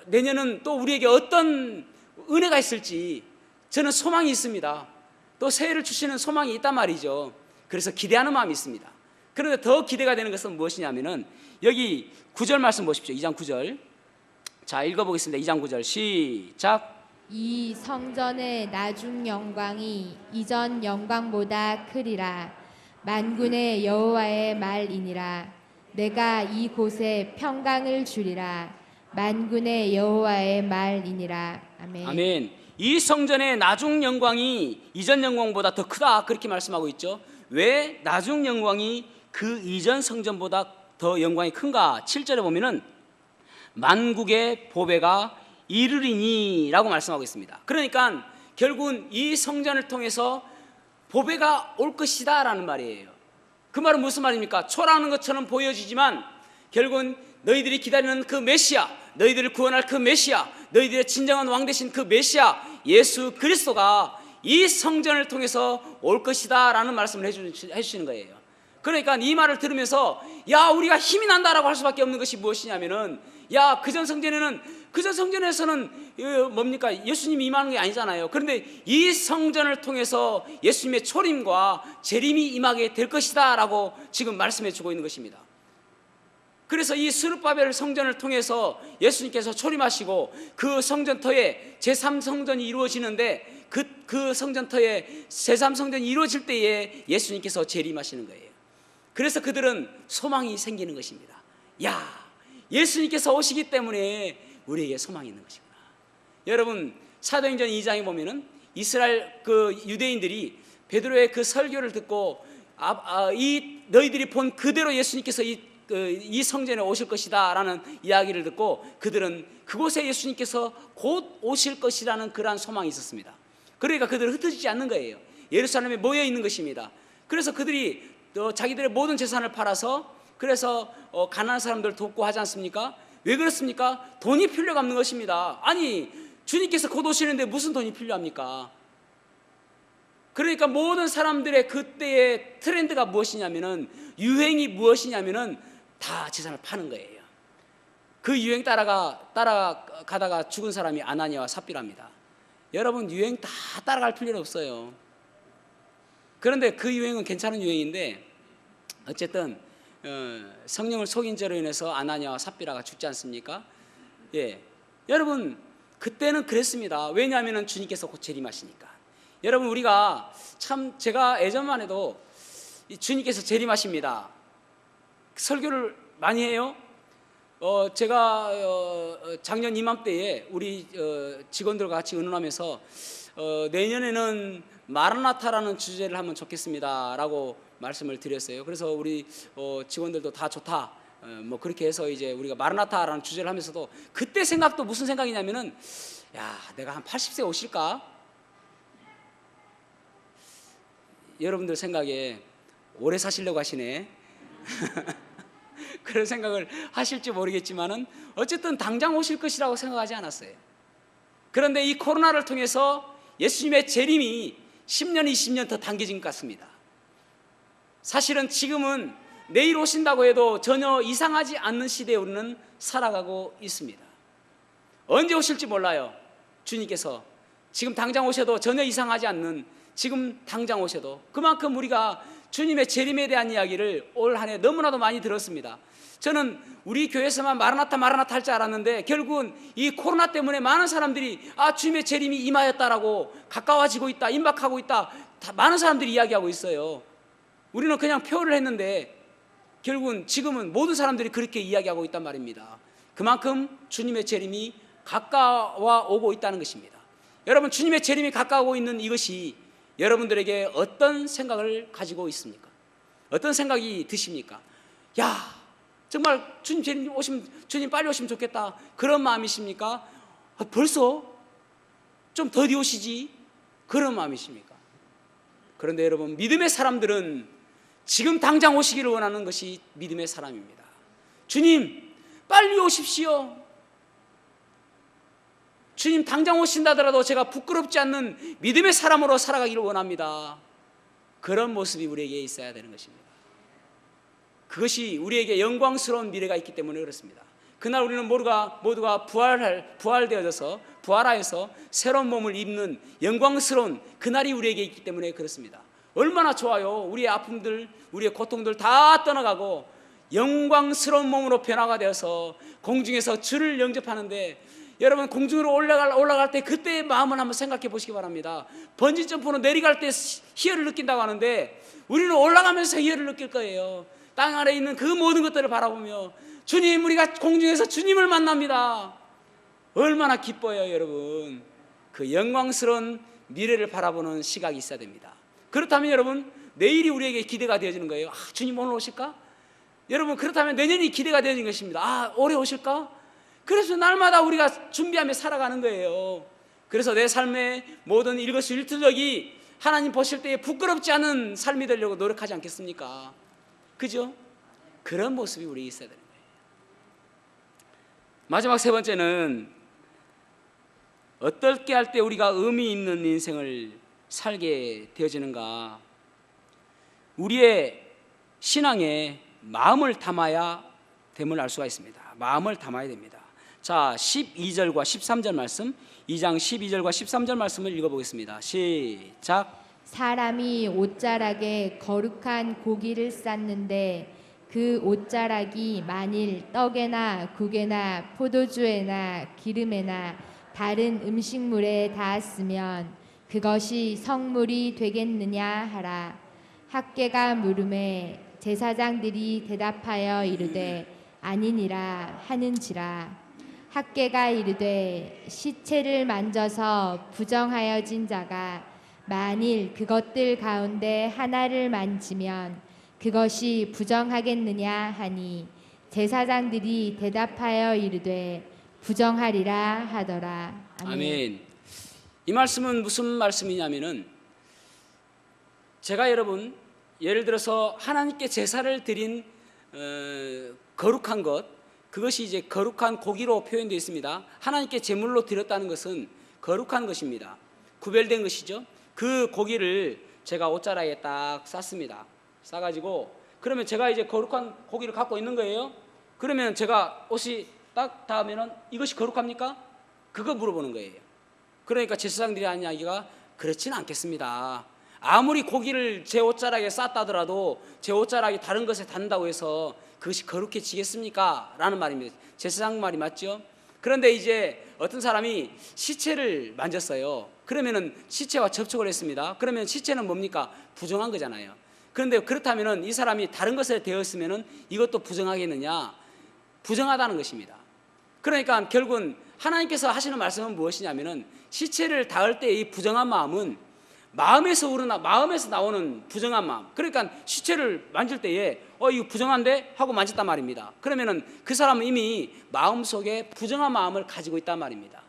내년은 또 우리에게 어떤 은혜가 있을지 저는 소망이 있습니다. 또 새해를 주시는 소망이 있단 말이죠. 그래서 기대하는 마음이 있습니다. 그런데 더 기대가 되는 것은 무엇이냐면은 여기 9절 말씀 보십시오. 2장 9절. 자, 읽어보겠습니다. 2장 9절 시작. 이 성전의 나중 영광이 이전 영광보다 크리라. 만군의 여호와의 말이니라. 내가 이곳에 평강을 주리라. 만군의 여호와의 말이니라. 아멘. 아멘. 이 성전의 나중 영광이 이전 영광보다 더 크다, 그렇게 말씀하고 있죠. 왜 나중 영광이 그 이전 성전보다 더 영광이 큰가? 7절에 보면은 만국의 보배가 이르리니 라고 말씀하고 있습니다. 그러니까 결국은 이 성전을 통해서 보배가 올 것이다 라는 말이에요. 그 말은 무슨 말입니까? 초라하는 것처럼 보여지지만 결국은 너희들이 기다리는 그 메시아, 너희들을 구원할 그 메시아, 너희들의 진정한 왕 되신 그 메시아 예수 그리스도가 이 성전을 통해서 올 것이다 라는 말씀을 해주시는 거예요. 그러니까 이 말을 들으면서 야, 우리가 힘이 난다라고 할 수밖에 없는 것이 무엇이냐면은, 야, 그전 성전에서는 뭡니까? 예수님이 임하는 게 아니잖아요. 그런데 이 성전을 통해서 예수님의 초림과 재림이 임하게 될 것이다 라고 지금 말씀해 주고 있는 것입니다. 그래서 이 스룹바벨 성전을 통해서 예수님께서 초림하시고 그 성전터에 제3성전이 이루어지는데 그 성전터에 제3성전이 이루어질 때에 예수님께서 재림하시는 거예요. 그래서 그들은 소망이 생기는 것입니다. 야, 예수님께서 오시기 때문에 우리에게 소망이 있는 것이구나. 여러분, 사도행전 2장에 보면은 이스라엘 그 유대인들이 베드로의 그 설교를 듣고 너희들이 본 그대로 예수님께서 이 성전에 오실 것이다 라는 이야기를 듣고 그들은 그곳에 예수님께서 곧 오실 것이라는 그러한 소망이 있었습니다. 그러니까 그들은 흩어지지 않는 거예요. 예루살렘에 모여 있는 것입니다. 그래서 그들이 자기들의 모든 재산을 팔아서 그래서 가난한 사람들 돕고 하지 않습니까? 왜 그렇습니까? 돈이 필요가 없는 것입니다. 아니, 주님께서 곧 오시는데 무슨 돈이 필요합니까? 그러니까 모든 사람들의 그때의 트렌드가 무엇이냐면은, 유행이 무엇이냐면은 다 재산을 파는 거예요. 그 유행 따라가다가 죽은 사람이 아나니아와 삽비라입니다. 여러분, 유행 다 따라갈 필요는 없어요. 그런데 그 유행은 괜찮은 유행인데, 어쨌든 성령을 속인 죄로 인해서 아나니아와 삽비라가 죽지 않습니까? 예, 여러분 그때는 그랬습니다. 왜냐하면 주님께서 곧 재림하시니까. 여러분, 우리가 참, 제가 예전만 해도 주님께서 재림하십니다, 설교를 많이 해요. 제가 작년 이맘때에 우리 직원들과 같이 의논하면서 내년에는 마라나타라는 주제를 하면 좋겠습니다 라고 말씀을 드렸어요. 그래서 우리 직원들도 다 좋다, 뭐 그렇게 해서 이제 우리가 마라나타라는 주제를 하면서도, 그때 생각도 무슨 생각이냐면은, 야, 내가 한 80세 오실까? 여러분들 생각에 오래 사시려고 하시네. 그런 생각을 하실지 모르겠지만은 어쨌든 당장 오실 것이라고 생각하지 않았어요. 그런데 이 코로나를 통해서 예수님의 재림이 10년, 20년 더 당겨진 것 같습니다. 사실은 지금은 내일 오신다고 해도 전혀 이상하지 않는 시대에 우리는 살아가고 있습니다. 언제 오실지 몰라요. 주님께서 지금 당장 오셔도 전혀 이상하지 않는, 지금 당장 오셔도, 그만큼 우리가 주님의 재림에 대한 이야기를 올 한 해 너무나도 많이 들었습니다. 저는 우리 교회에서만 마라나타 할 줄 알았는데, 결국은 이 코로나 때문에 많은 사람들이 주님의 재림이 임하였다라고, 가까워지고 있다, 임박하고 있다, 다 많은 사람들이 이야기하고 있어요. 우리는 그냥 표현을 했는데 결국은 지금은 모든 사람들이 그렇게 이야기하고 있단 말입니다. 그만큼 주님의 재림이 가까워 오고 있다는 것입니다. 여러분, 주님의 재림이 가까워오고 있는 이것이 여러분들에게 어떤 생각을 가지고 있습니까? 어떤 생각이 드십니까? 야, 정말 주님 재림 오시면, 주님 빨리 오시면 좋겠다, 그런 마음이십니까? 벌써 좀 더디 오시지, 그런 마음이십니까? 그런데 여러분, 믿음의 사람들은 지금 당장 오시기를 원하는 것이 믿음의 사람입니다. 주님 빨리 오십시오. 주님 당장 오신다더라도 제가 부끄럽지 않는 믿음의 사람으로 살아가기를 원합니다. 그런 모습이 우리에게 있어야 되는 것입니다. 그것이 우리에게 영광스러운 미래가 있기 때문에 그렇습니다. 그날 우리는 모두가 부활되어져서, 부활하여서 새로운 몸을 입는 영광스러운 그날이 우리에게 있기 때문에 그렇습니다. 얼마나 좋아요. 우리의 아픔들, 우리의 고통들 다 떠나가고 영광스러운 몸으로 변화가 되어서 공중에서 주를 영접하는데, 여러분, 공중으로 올라갈 때 그때의 마음을 한번 생각해 보시기 바랍니다. 번지점프로 내려갈 때 희열을 느낀다고 하는데, 우리는 올라가면서 희열을 느낄 거예요. 땅 아래에 있는 그 모든 것들을 바라보며, 주님, 우리가 공중에서 주님을 만납니다. 얼마나 기뻐요, 여러분. 그 영광스러운 미래를 바라보는 시각이 있어야 됩니다. 그렇다면 여러분, 내일이 우리에게 기대가 되어지는 거예요. 주님 오늘 오실까? 여러분, 그렇다면 내년이 기대가 되어지는 것입니다. 올해 오실까? 그래서 날마다 우리가 준비하며 살아가는 거예요. 그래서 내 삶의 모든 일거수일투족이 하나님 보실 때에 부끄럽지 않은 삶이 되려고 노력하지 않겠습니까? 그죠? 그런 모습이 우리에게 있어야 되는 거예요. 마지막 세 번째는, 어떻게 할 때 우리가 의미 있는 인생을 살게 되어지는가? 우리의 신앙에 마음을 담아야 됨을 알 수가 있습니다. 마음을 담아야 됩니다. 자, 12절과 13절 말씀, 2장 12절과 13절 말씀을 읽어보겠습니다. 시작. 사람이 옷자락에 거룩한 고기를 쌌는데 그 옷자락이 만일 떡에나 국에나 포도주에나 기름에나 다른 음식물에 닿았으면 그것이 성물이 되겠느냐 하라. 학개가 물음에 제사장들이 대답하여 이르되 아니니라 하는지라. 학개가 이르되 시체를 만져서 부정하여진 자가 만일 그것들 가운데 하나를 만지면 그것이 부정하겠느냐 하니 제사장들이 대답하여 이르되 부정하리라 하더라. 아멘. 이 말씀은 무슨 말씀이냐면은, 제가 여러분, 예를 들어서 하나님께 제사를 드린 거룩한 것, 그것이 이제 거룩한 고기로 표현되어 있습니다. 하나님께 제물로 드렸다는 것은 거룩한 것입니다. 구별된 것이죠. 그 고기를 제가 옷자락에 딱 쌌습니다. 싸가지고 그러면 제가 이제 거룩한 고기를 갖고 있는 거예요. 그러면 제가 옷이 딱 닿으면은 이것이 거룩합니까? 그거 물어보는 거예요. 그러니까 제사장들이 하는 이야기가 그렇지는 않겠습니다. 아무리 고기를 제 옷자락에 쌌다더라도 제 옷자락이 다른 것에 닿는다고 해서 그것이 거룩해지겠습니까? 라는 말입니다. 제사장 말이 맞죠? 그런데 이제 어떤 사람이 시체를 만졌어요. 그러면은 시체와 접촉을 했습니다. 그러면 시체는 뭡니까? 부정한 거잖아요. 그런데 그렇다면은 이 사람이 다른 것에 되었으면은 이것도 부정하겠느냐? 부정하다는 것입니다. 그러니까 결국은 하나님께서 하시는 말씀은 무엇이냐면은 시체를 닿을 때 이 부정한 마음은 마음에서 나오는 부정한 마음. 그러니까 시체를 만질 때에 이거 부정한데 하고 만졌단 말입니다. 그러면은 그 사람은 이미 마음속에 부정한 마음을 가지고 있단 말입니다.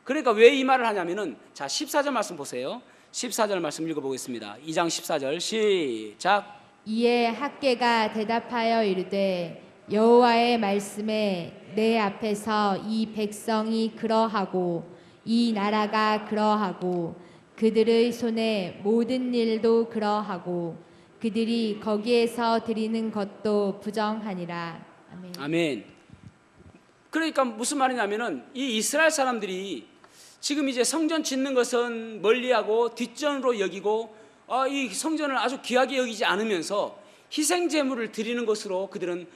그러니까 왜 이 말을 하냐면은 자 14절 말씀 보세요. 14절 말씀 읽어보겠습니다. 2장 14절 시작. 이에 학개가 대답하여 이르되 여호와의 말씀에 내 앞에서 이 백성이 그러하고 이 나라가 그러하고 그들의 손에 모든 일도 그러하고 그들이 거기에서 드리는 것도 부정하니라. 아멘. 아멘. 그러니까 무슨 말이냐면은 이 이스라엘 사람들이 지금 이제 성전 짓는 것은 멀리하고 뒷전으로 여기고 이 성전을 아주 귀하게 여기지 않으면서 희생 제물을 드리는 것으로 그들은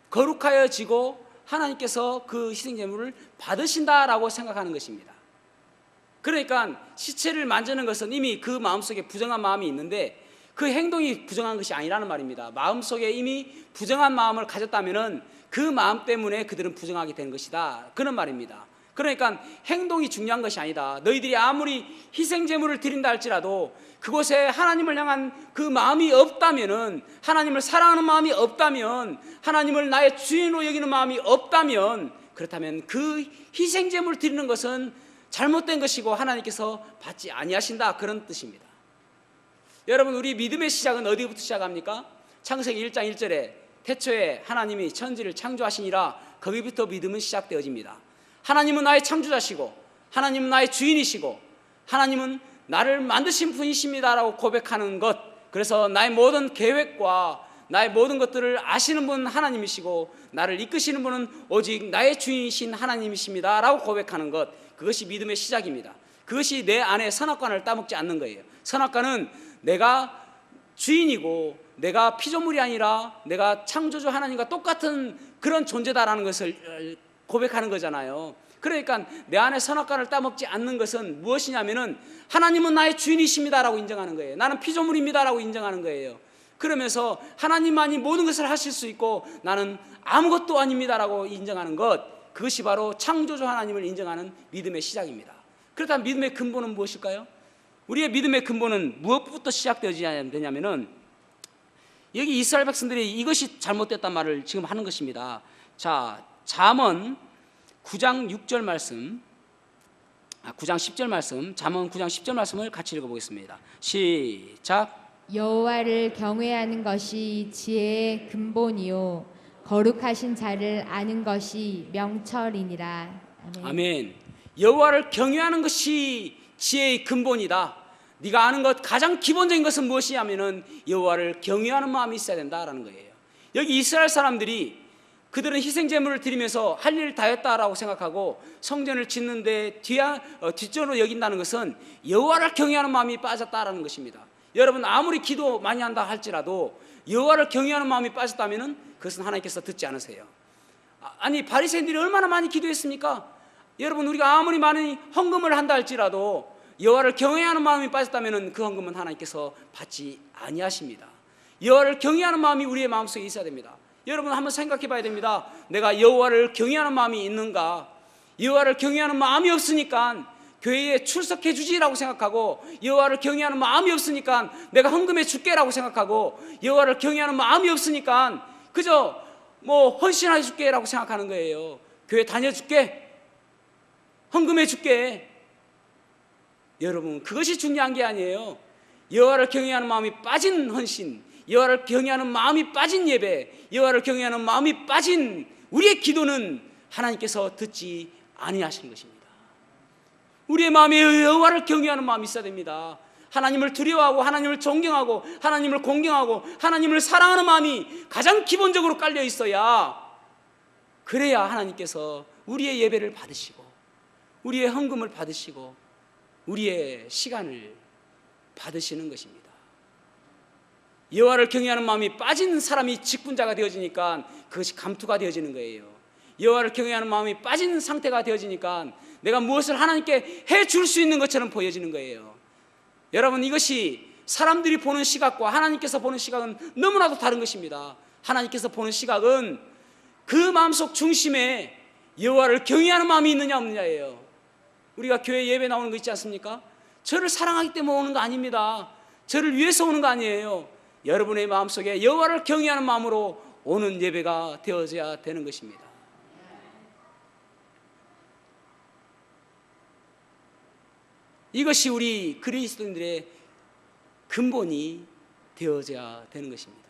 거룩하여지고 하나님께서 그 희생 제물을 받으신다라고 생각하는 것입니다. 그러니까 시체를 만지는 것은 이미 그 마음속에 부정한 마음이 있는데 그 행동이 부정한 것이 아니라는 말입니다. 마음속에 이미 부정한 마음을 가졌다면은 그 마음 때문에 그들은 부정하게 되는 것이다. 그런 말입니다. 그러니까 행동이 중요한 것이 아니다. 너희들이 아무리 희생 제물을 드린다 할지라도 그곳에 하나님을 향한 그 마음이 없다면은, 하나님을 사랑하는 마음이 없다면, 하나님을 나의 주인으로 여기는 마음이 없다면, 그렇다면 그 희생 제물을 드리는 것은 잘못된 것이고 하나님께서 받지 아니하신다, 그런 뜻입니다. 여러분, 우리 믿음의 시작은 어디부터 시작합니까? 창세기 1장 1절에 태초에 하나님이 천지를 창조하시니라, 거기부터 믿음은 시작되어집니다. 하나님은 나의 창조자시고 하나님은 나의 주인이시고 하나님은 나를 만드신 분이십니다라고 고백하는 것, 그래서 나의 모든 계획과 나의 모든 것들을 아시는 분은 하나님이시고 나를 이끄시는 분은 오직 나의 주인이신 하나님이십니다라고 고백하는 것, 그것이 믿음의 시작입니다. 그것이 내 안에 선악과를 따먹지 않는 거예요. 선악과는 내가 주인이고 내가 피조물이 아니라 내가 창조주 하나님과 똑같은 그런 존재다라는 것을 고백하는 거잖아요. 그러니까 내 안에 선악과를 따먹지 않는 것은 무엇이냐면은 하나님은 나의 주인이십니다라고 인정하는 거예요. 나는 피조물입니다라고 인정하는 거예요. 그러면서 하나님만이 모든 것을 하실 수 있고 나는 아무것도 아닙니다라고 인정하는 것, 그것이 바로 창조주 하나님을 인정하는 믿음의 시작입니다. 그렇다면 믿음의 근본은 무엇일까요? 우리의 믿음의 근본은 무엇부터 시작되어야 되냐면은, 여기 이스라엘 백성들이 이것이 잘못됐단 말을 지금 하는 것입니다. 자, 잠언 9장 6절 말씀, 9장 10절 말씀, 잠언 9장 10절 말씀을 같이 읽어보겠습니다. 시작. 여호와를 경외하는 것이 지혜의 근본이요 거룩하신 자를 아는 것이 명철이니라. 아멘. 아멘. 여호와를 경외하는 것이 지혜의 근본이다. 네가 아는 것 가장 기본적인 것은 무엇이냐면은 여호와를 경외하는 마음이 있어야 된다라는 거예요. 여기 이스라엘 사람들이 그들은 희생 제물을 드리면서 할 일을 다 했다라고 생각하고 성전을 짓는데 뒷전으로 여긴다는 것은 여호와를 경외하는 마음이 빠졌다라는 것입니다. 여러분, 아무리 기도 많이 한다 할지라도 여호와를 경외하는 마음이 빠졌다면은 그것은 하나님께서 듣지 않으세요. 아니, 바리새인들이 얼마나 많이 기도했습니까? 여러분, 우리가 아무리 많이 헌금을 한다 할지라도 여호와를 경외하는 마음이 빠졌다면은 그 헌금은 하나님께서 받지 아니하십니다. 여호와를 경외하는 마음이 우리의 마음속에 있어야 됩니다. 여러분, 한번 생각해 봐야 됩니다. 내가 여호와를 경외하는 마음이 있는가? 여호와를 경외하는 마음이 없으니까 교회에 출석해 주지라고 생각하고, 여호와를 경외하는 마음이 없으니까 내가 헌금해 줄게라고 생각하고, 여호와를 경외하는 마음이 없으니까 그저 헌신해 줄게라고 생각하는 거예요. 교회 다녀줄게, 헌금해 줄게. 여러분, 그것이 중요한 게 아니에요. 여호와를 경외하는 마음이 빠진 헌신, 여호와를 경외하는 마음이 빠진 예배, 여호와를 경외하는 마음이 빠진 우리의 기도는 하나님께서 듣지 아니하시는 것입니다. 우리의 마음에 여호와를 경외하는 마음이 있어야 됩니다. 하나님을 두려워하고 하나님을 존경하고 하나님을 공경하고 하나님을 사랑하는 마음이 가장 기본적으로 깔려 있어야, 그래야 하나님께서 우리의 예배를 받으시고 우리의 헌금을 받으시고 우리의 시간을 받으시는 것입니다. 여호와를 경외하는 마음이 빠진 사람이 직분자가 되어지니까 그것이 감투가 되어지는 거예요. 여호와를 경외하는 마음이 빠진 상태가 되어지니까 내가 무엇을 하나님께 해줄 수 있는 것처럼 보여지는 거예요. 여러분, 이것이 사람들이 보는 시각과 하나님께서 보는 시각은 너무나도 다른 것입니다. 하나님께서 보는 시각은 그 마음속 중심에 여호와를 경외하는 마음이 있느냐 없느냐예요. 우리가 교회 예배 나오는 거 있지 않습니까? 저를 사랑하기 때문에 오는 거 아닙니다. 저를 위해서 오는 거 아니에요. 여러분의 마음속에 여호와를 경외하는 마음으로 오는 예배가 되어져야 되는 것입니다. 이것이 우리 그리스도인들의 근본이 되어져야 되는 것입니다.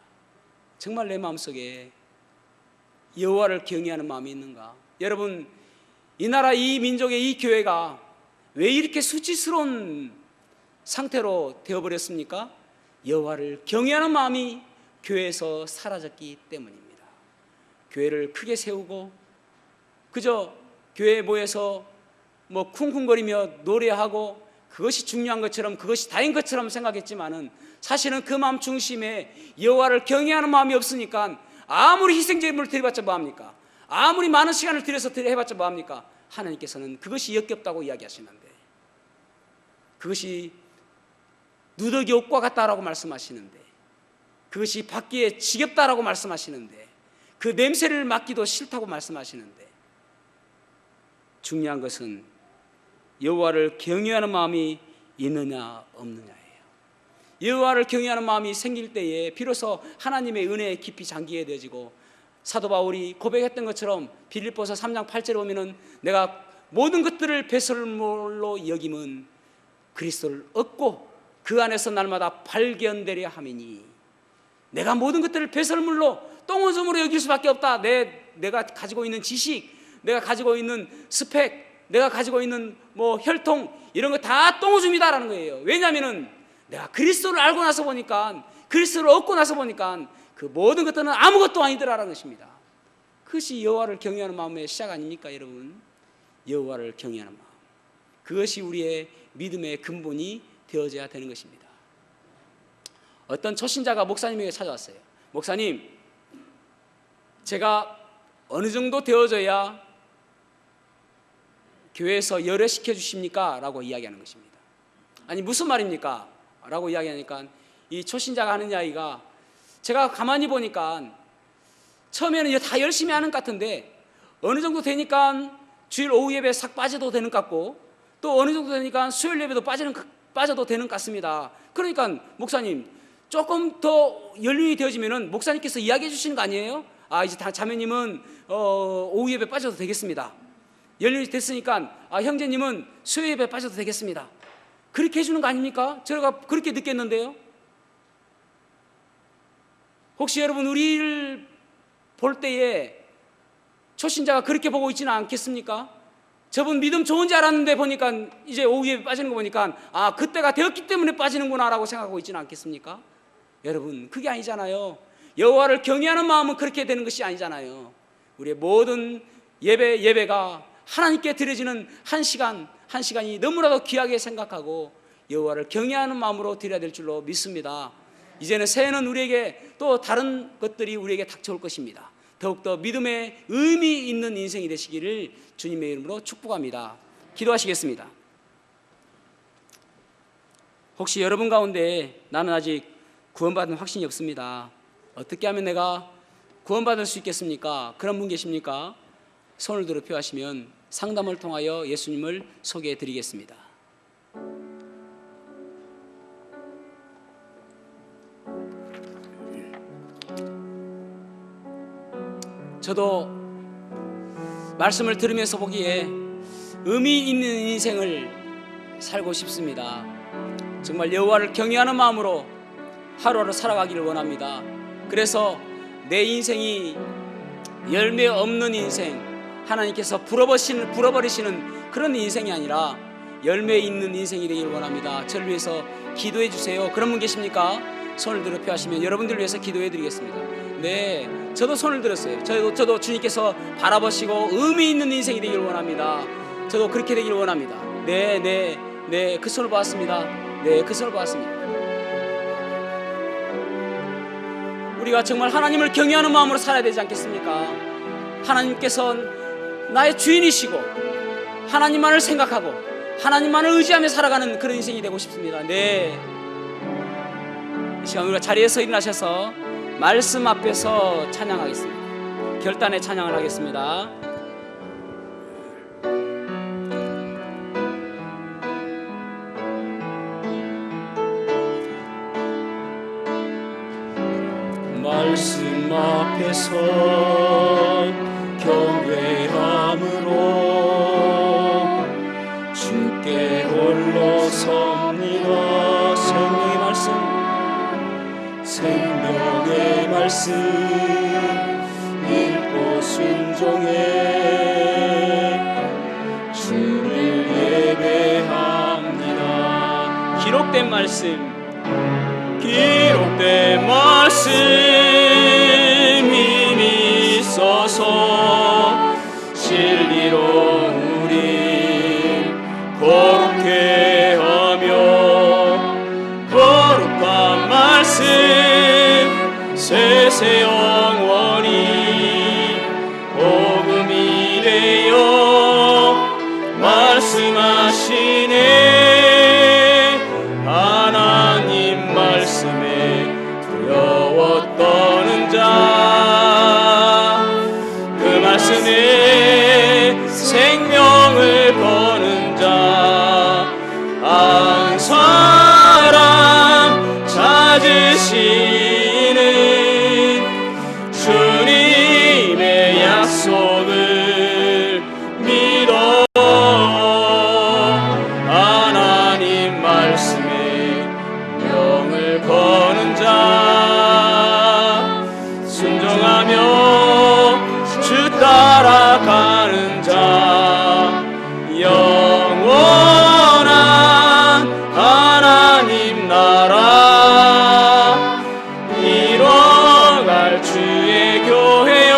정말 내 마음속에 여호와를 경외하는 마음이 있는가? 여러분, 이 나라, 이 민족의 이 교회가 왜 이렇게 수치스러운 상태로 되어버렸습니까? 여호와를 경외하는 마음이 교회에서 사라졌기 때문입니다. 교회를 크게 세우고 그저 교회에 모여서 뭐 쿵쿵거리며 노래하고 그것이 중요한 것처럼, 그것이 다인 것처럼 생각했지만은 사실은 그 마음 중심에 여호와를 경외하는 마음이 없으니까 아무리 희생제물을 드려봤자 뭐합니까? 아무리 많은 시간을 들여서 해봤자 뭐합니까? 하나님께서는 그것이 역겹다고 이야기하시는데, 그것이 누더기 옷과 같다라고 말씀하시는데, 그것이 받기에 지겹다라고 말씀하시는데, 그 냄새를 맡기도 싫다고 말씀하시는데, 중요한 것은 여호와를 경외하는 마음이 있느냐 없느냐예요. 여호와를 경외하는 마음이 생길 때에 비로소 하나님의 은혜에 깊이 잠기게 되어지고, 사도 바울이 고백했던 것처럼 빌립보서 3장 8절에 보면은 내가 모든 것들을 배설물로 여김은 그리스도를 얻고 그 안에서 날마다 발견되려 함이니, 내가 모든 것들을 배설물로 똥오줌으로 여길 수밖에 없다. 내가 가지고 있는 지식, 내가 가지고 있는 스펙, 내가 가지고 있는 뭐 혈통, 이런 거 다 똥오줌이다라는 거예요. 왜냐하면은 내가 그리스도를 알고 나서 보니까, 그리스도를 얻고 나서 보니까 그 모든 것들은 아무것도 아니더라라는 것입니다. 그것이 여호와를 경외하는 마음의 시작 아닙니까, 여러분? 여호와를 경외하는 마음, 그것이 우리의 믿음의 근본이 되어져야 되는 것입니다. 어떤 초신자가 목사님에게 찾아왔어요. 목사님, 제가 어느 정도 되어져야 교회에서 열애시켜 주십니까? 라고 이야기하는 것입니다. 아니, 무슨 말입니까? 라고 이야기하니까 이 초신자가 하는 이야기가, 제가 가만히 보니까 처음에는 다 열심히 하는 것 같은데 어느 정도 되니까 주일 오후 예배 싹 빠져도 되는 것 같고, 또 어느 정도 되니까 수요일 예배도 빠져도 되는 것 같습니다. 그러니까 목사님, 조금 더 연륜이 되어지면은 목사님께서 이야기해 주시는 거 아니에요? 아, 이제 다 자매님은 오후 예배 빠져도 되겠습니다. 연륜이 됐으니까 형제님은 수요 예배 빠져도 되겠습니다. 그렇게 해주는 거 아닙니까? 제가 그렇게 느꼈는데요. 혹시 여러분, 우리를 볼 때에 초신자가 그렇게 보고 있지는 않겠습니까? 저분 믿음 좋은지 알았는데 보니까 이제 오후 예배 빠지는 거 보니까 그때가 되었기 때문에 빠지는구나 라고 생각하고 있지는 않겠습니까? 여러분, 그게 아니잖아요. 여호와를 경외하는 마음은 그렇게 되는 것이 아니잖아요. 우리의 모든 예배가 하나님께 드려지는 한 시간이 너무나도 귀하게 생각하고 여호와를 경외하는 마음으로 드려야 될 줄로 믿습니다. 이제는 새해는 우리에게 또 다른 것들이 우리에게 닥쳐올 것입니다. 더욱더 믿음의 의미 있는 인생이 되시기를 주님의 이름으로 축복합니다. 기도하시겠습니다. 혹시 여러분 가운데 나는 아직 구원받은 확신이 없습니다. 어떻게 하면 내가 구원받을 수 있겠습니까? 그런 분 계십니까? 손을 들어 표하시면 상담을 통하여 예수님을 소개해 드리겠습니다. 저도 말씀을 들으면서 보기에 의미 있는 인생을 살고 싶습니다. 정말 여호와를 경외하는 마음으로 하루하루 살아가기를 원합니다. 그래서 내 인생이 열매 없는 인생, 하나님께서 불어버리시는 그런 인생이 아니라 열매 있는 인생이 되길 원합니다. 저를 위해서 기도해 주세요. 그런 분 계십니까? 손을 들어 하시면 여러분들을 위해서 기도해 드리겠습니다. 네, 저도 손을 들었어요. 저도 주님께서 바라보시고 의미 있는 인생이 되길 원합니다. 저도 그렇게 되길 원합니다. 네, 그 손을 보았습니다. 네, 그 손을 보았습니다. 우리가 정말 하나님을 경외하는 마음으로 살아야 되지 않겠습니까? 하나님께서는 나의 주인이시고 하나님만을 생각하고 하나님만을 의지하며 살아가는 그런 인생이 되고 싶습니다. 네, 이 시간 우리가 자리에서 일어나셔서 말씀 앞에서 찬양하겠습니다. 결단의 찬양을 하겠습니다. 말씀 앞에서 경외함으로 주께 홀로 섭니다. 생명의 말씀 읽고 순종해 주를 예배합니다. 기록된 말씀 힘이 있어서 진리로 우리 거룩해 하며 거룩한 말씀 세세 영원히 복음이 되어 말씀하시네. 하나님 말씀에 두려워 떠는 자, 그 말씀에 생명을 거는 자, 한 사람 찾으시는 주님의 약속을 믿어 하나님 말씀에 명을 거는 자, 순종하며 주 따라가는 자, 영원한 하나님 나라 이뤄갈 주의 교회여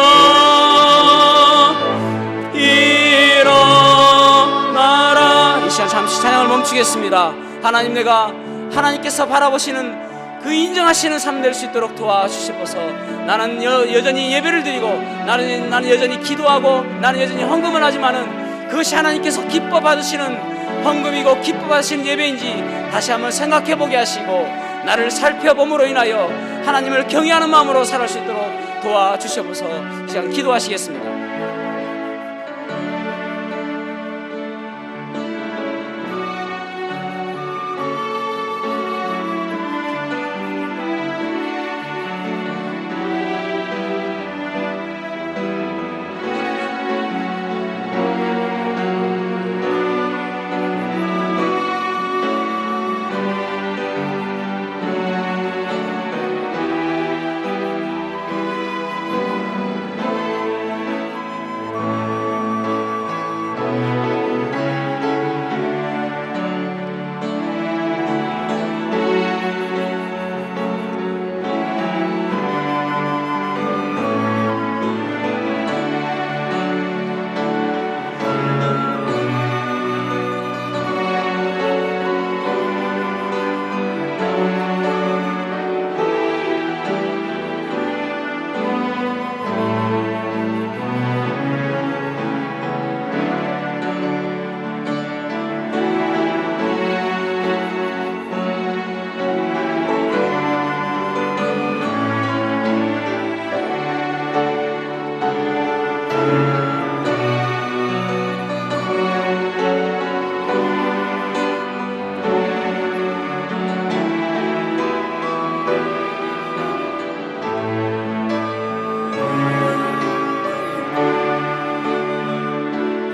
일어나라. 이 시간 잠시 찬양을 멈추겠습니다. 하나님, 내가 하나님께서 바라보시는 그 인정하시는 삶 될 수 있도록 도와주시옵소서. 나는 여전히 예배를 드리고 나는 여전히 기도하고 나는 여전히 헌금을 하지만은 그것이 하나님께서 기뻐 받으시는 헌금이고 기뻐 받으시는 예배인지 다시 한번 생각해 보게 하시고 나를 살펴봄으로 인하여 하나님을 경외하는 마음으로 살아갈 수 있도록 도와주시옵소서. 이 시간 기도하시겠습니다.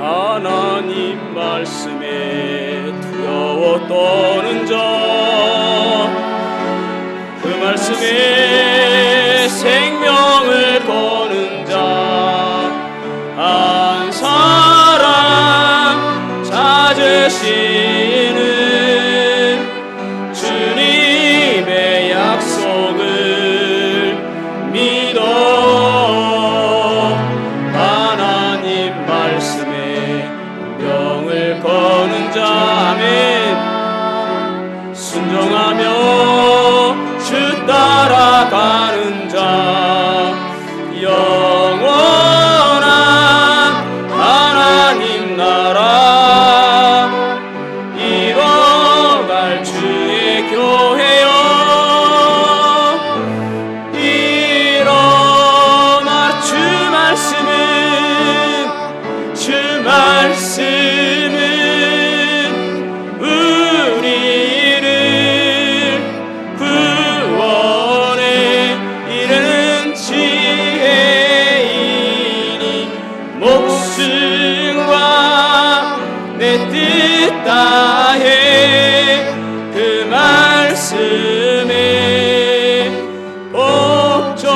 하나님 말씀에 두려워 떠는 자, 그 말씀에 생명을 거는 자, 한 사람 찾으시는 주님 말씀에 운명을 거는 자 아멘. 순종하며 주 따라가는 자 영원한 하나님 나라 이뤄갈 주의 교회여 일어나 주 말씀은 우리를 구원에 이르는 지혜이니 목숨과 내 뜻 다해 그 말씀에 복종하라.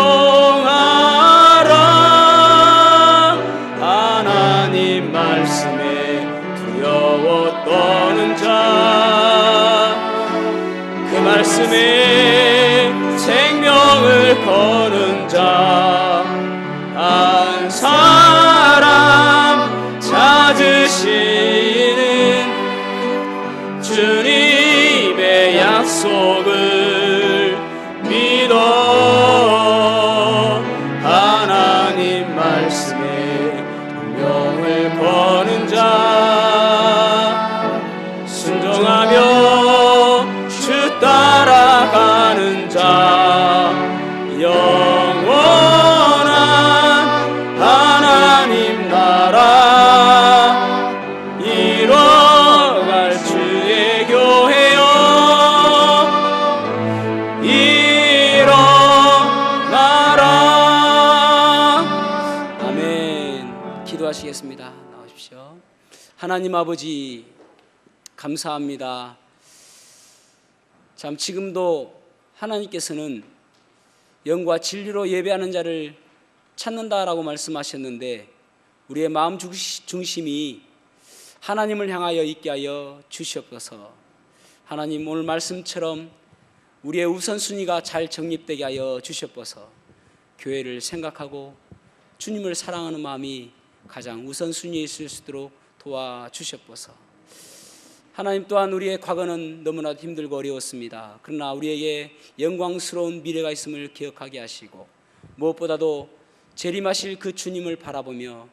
하나님 말씀에 두려워 떠는 자 그 말씀에 생명을 거는 자 한 사람 찾으시는 주님의 약속을 믿어. 하나님 말씀에 운명을 거는 자 순종하며 주 따라가는 자 영원한 하나님 나라 이뤄갈 주의 교회여 일어나라. 아멘. 기도하시겠습니다. 나오십시오. 하나님 아버지 감사합니다. 참 지금도 하나님께서는 영과 진리로 예배하는 자를 찾는다라고 말씀하셨는데 우리의 마음 중심이 하나님을 향하여 있게 하여 주시옵소서. 하나님 오늘 말씀처럼 우리의 우선순위가 잘 정립되게 하여 주시옵소서. 교회를 생각하고 주님을 사랑하는 마음이 가장 우선순위에 있을 수 있도록 도와주시옵소서. 하나님 또한 우리의 과거는 너무나도 힘들고 어려웠습니다. 그러나 우리에게 영광스러운 미래가 있음을 기억하게 하시고 무엇보다도 재림하실 그 주님을 바라보며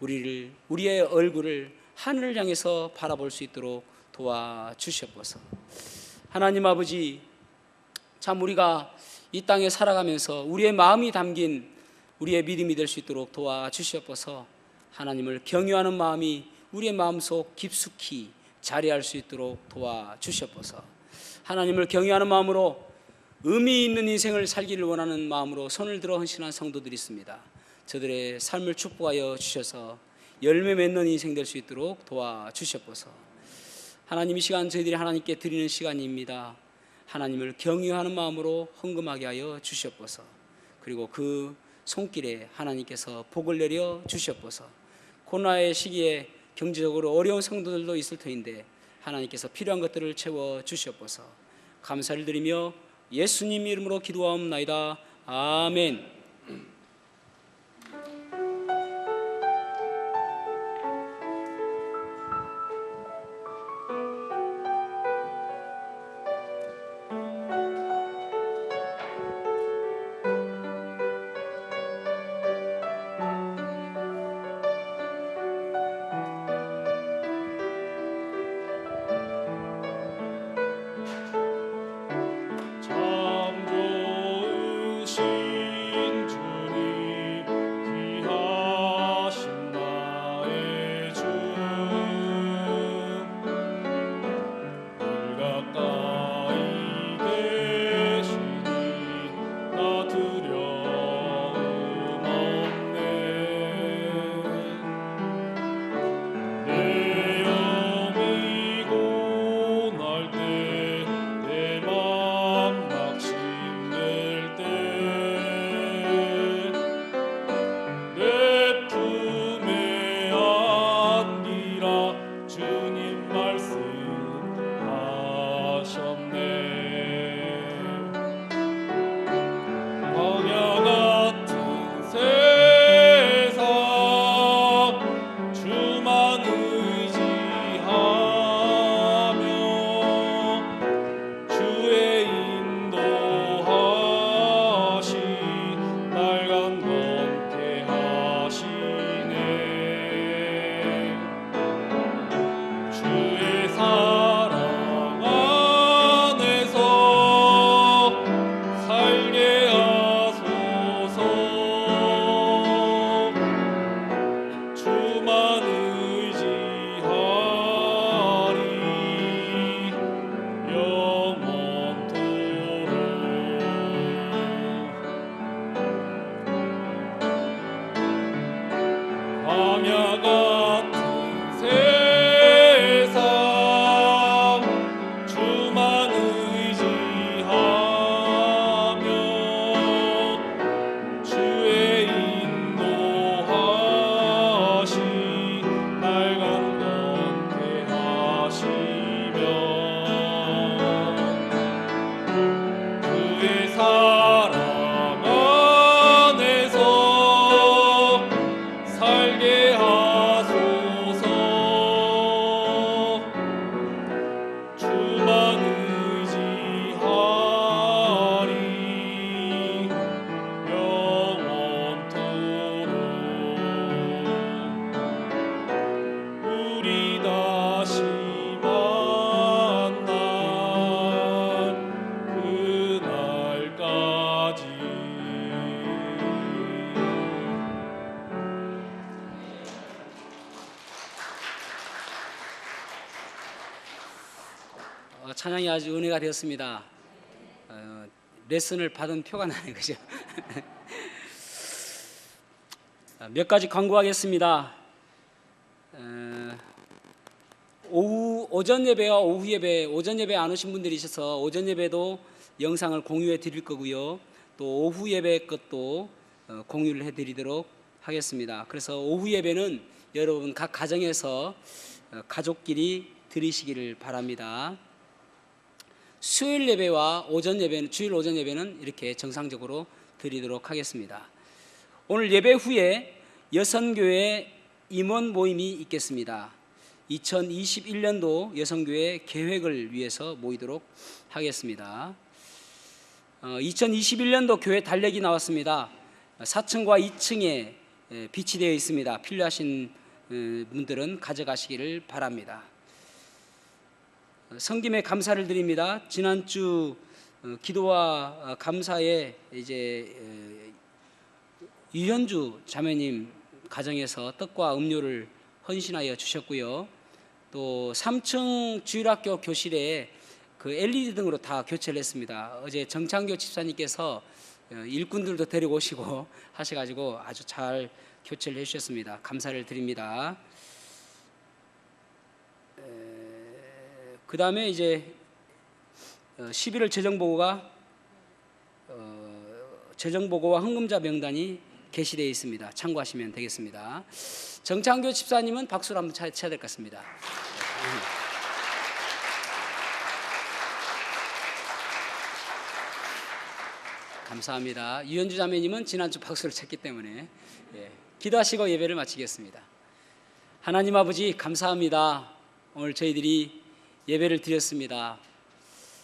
우리의 얼굴을 하늘을 향해서 바라볼 수 있도록 도와주시옵소서. 하나님 아버지 참 우리가 이 땅에 살아가면서 우리의 마음이 담긴 우리의 믿음이 될 수 있도록 도와주시옵소서. 하나님을 경외하는 마음이 우리의 마음속 깊숙이 자리할 수 있도록 도와주시옵소서. 하나님을 경외하는 마음으로 의미 있는 인생을 살기를 원하는 마음으로 손을 들어 헌신한 성도들이 있습니다. 저들의 삶을 축복하여 주셔서 열매 맺는 인생 될 수 있도록 도와주시옵소서. 하나님 이 시간 저희들이 하나님께 드리는 시간입니다. 하나님을 경외하는 마음으로 헌금하게 하여 주시옵소서. 그리고 그 손길에 하나님께서 복을 내려 주시옵소서. 코로나의 시기에 경제적으로 어려운 성도들도 있을 터인데 하나님께서 필요한 것들을 채워 주시옵소서. 감사를 드리며 예수님 이름으로 기도하옵나이다. 아멘. 참 좋으신 광야 같은 세상 주만 의지하며 주의 인도하심 날 강건케 하시며 주의 사랑 안에서 살게 하소서. 주만 의지하리 영원토록. 우리 다시 만날 그날까지. 찬양이 아주 은혜가 되었습니다. 레슨을 받은 표가 나네, 그죠? 몇 가지 광고하겠습니다. 오전 예배와 오후 예배, 오전 예배 안 오신 분들이 있어서 오전 예배도 영상을 공유해 드릴 거고요. 또 오후 예배 것도 공유를 해 드리도록 하겠습니다. 그래서 오후 예배는 여러분 각 가정에서 가족끼리 드리시기를 바랍니다. 수요일 예배와 오전 예배는, 주일 오전 예배는 이렇게 정상적으로 드리도록 하겠습니다. 오늘 예배 후에 여선교회 임원 모임이 있겠습니다. 2021년도 여선교회 계획을 위해서 모이도록 하겠습니다. 2021년도 교회 달력이 나왔습니다. 4층과 2층에 비치되어 있습니다. 필요하신 분들은 가져가시기를 바랍니다. 성김에 감사를 드립니다. 지난주 기도와 감사에 이제 유현주 자매님 가정에서 떡과 음료를 헌신하여 주셨고요. 또 3층 주일학교 교실에 그 LED 등으로 다 교체를 했습니다. 어제 정창교 집사님께서 일꾼들도 데리고 오시고 하셔가지고 아주 잘 교체를 해주셨습니다. 감사를 드립니다. 그 다음에 이제 11월 재정보고와 헌금자 명단이 게시되어 있습니다. 참고하시면 되겠습니다. 정창교 집사님은 박수를 한번 쳐야 될 것 같습니다. 감사합니다. 유현주 자매님은 지난주 박수를 쳤기 때문에 기도하시고 예배를 마치겠습니다. 하나님 아버지 감사합니다. 오늘 저희들이 예배를 드렸습니다.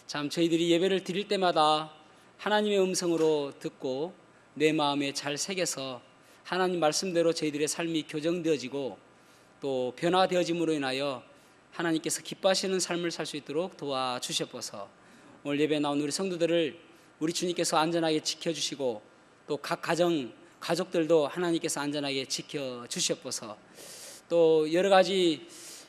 참 저희들이 예배를 드릴 때마다 하나님의 음성으로 듣고 내 마음에 잘 새겨서 하나님 말씀대로 저희들의 삶이 교정되어지고 또 변화되어짐으로 인하여 하나님께서 기뻐하시는 삶을 살 수 있도록 도와주시옵소서. 오늘 예배 나온 우리 성도들을 우리 주님께서 안전하게 지켜주시고 또 각 가족들도 하나님께서 안전하게 지켜주시옵소서. 또 여러 가지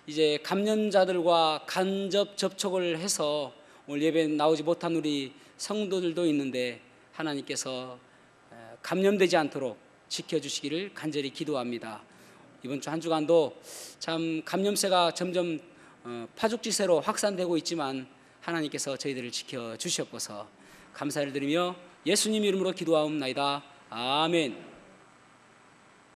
이제 감염자들과 간접 접촉을 해서 오늘 예배 나오지 못한 우리 성도들도 있는데 하나님께서 감염되지 않도록 지켜주시기를 간절히 기도합니다. 이번 주 한 주간도 참 감염세가 점점 파죽지세로 확산되고 있지만 하나님께서 저희들을 지켜주시옵소서. 감사를 드리며 예수님 이름으로 기도하옵나이다. 아멘.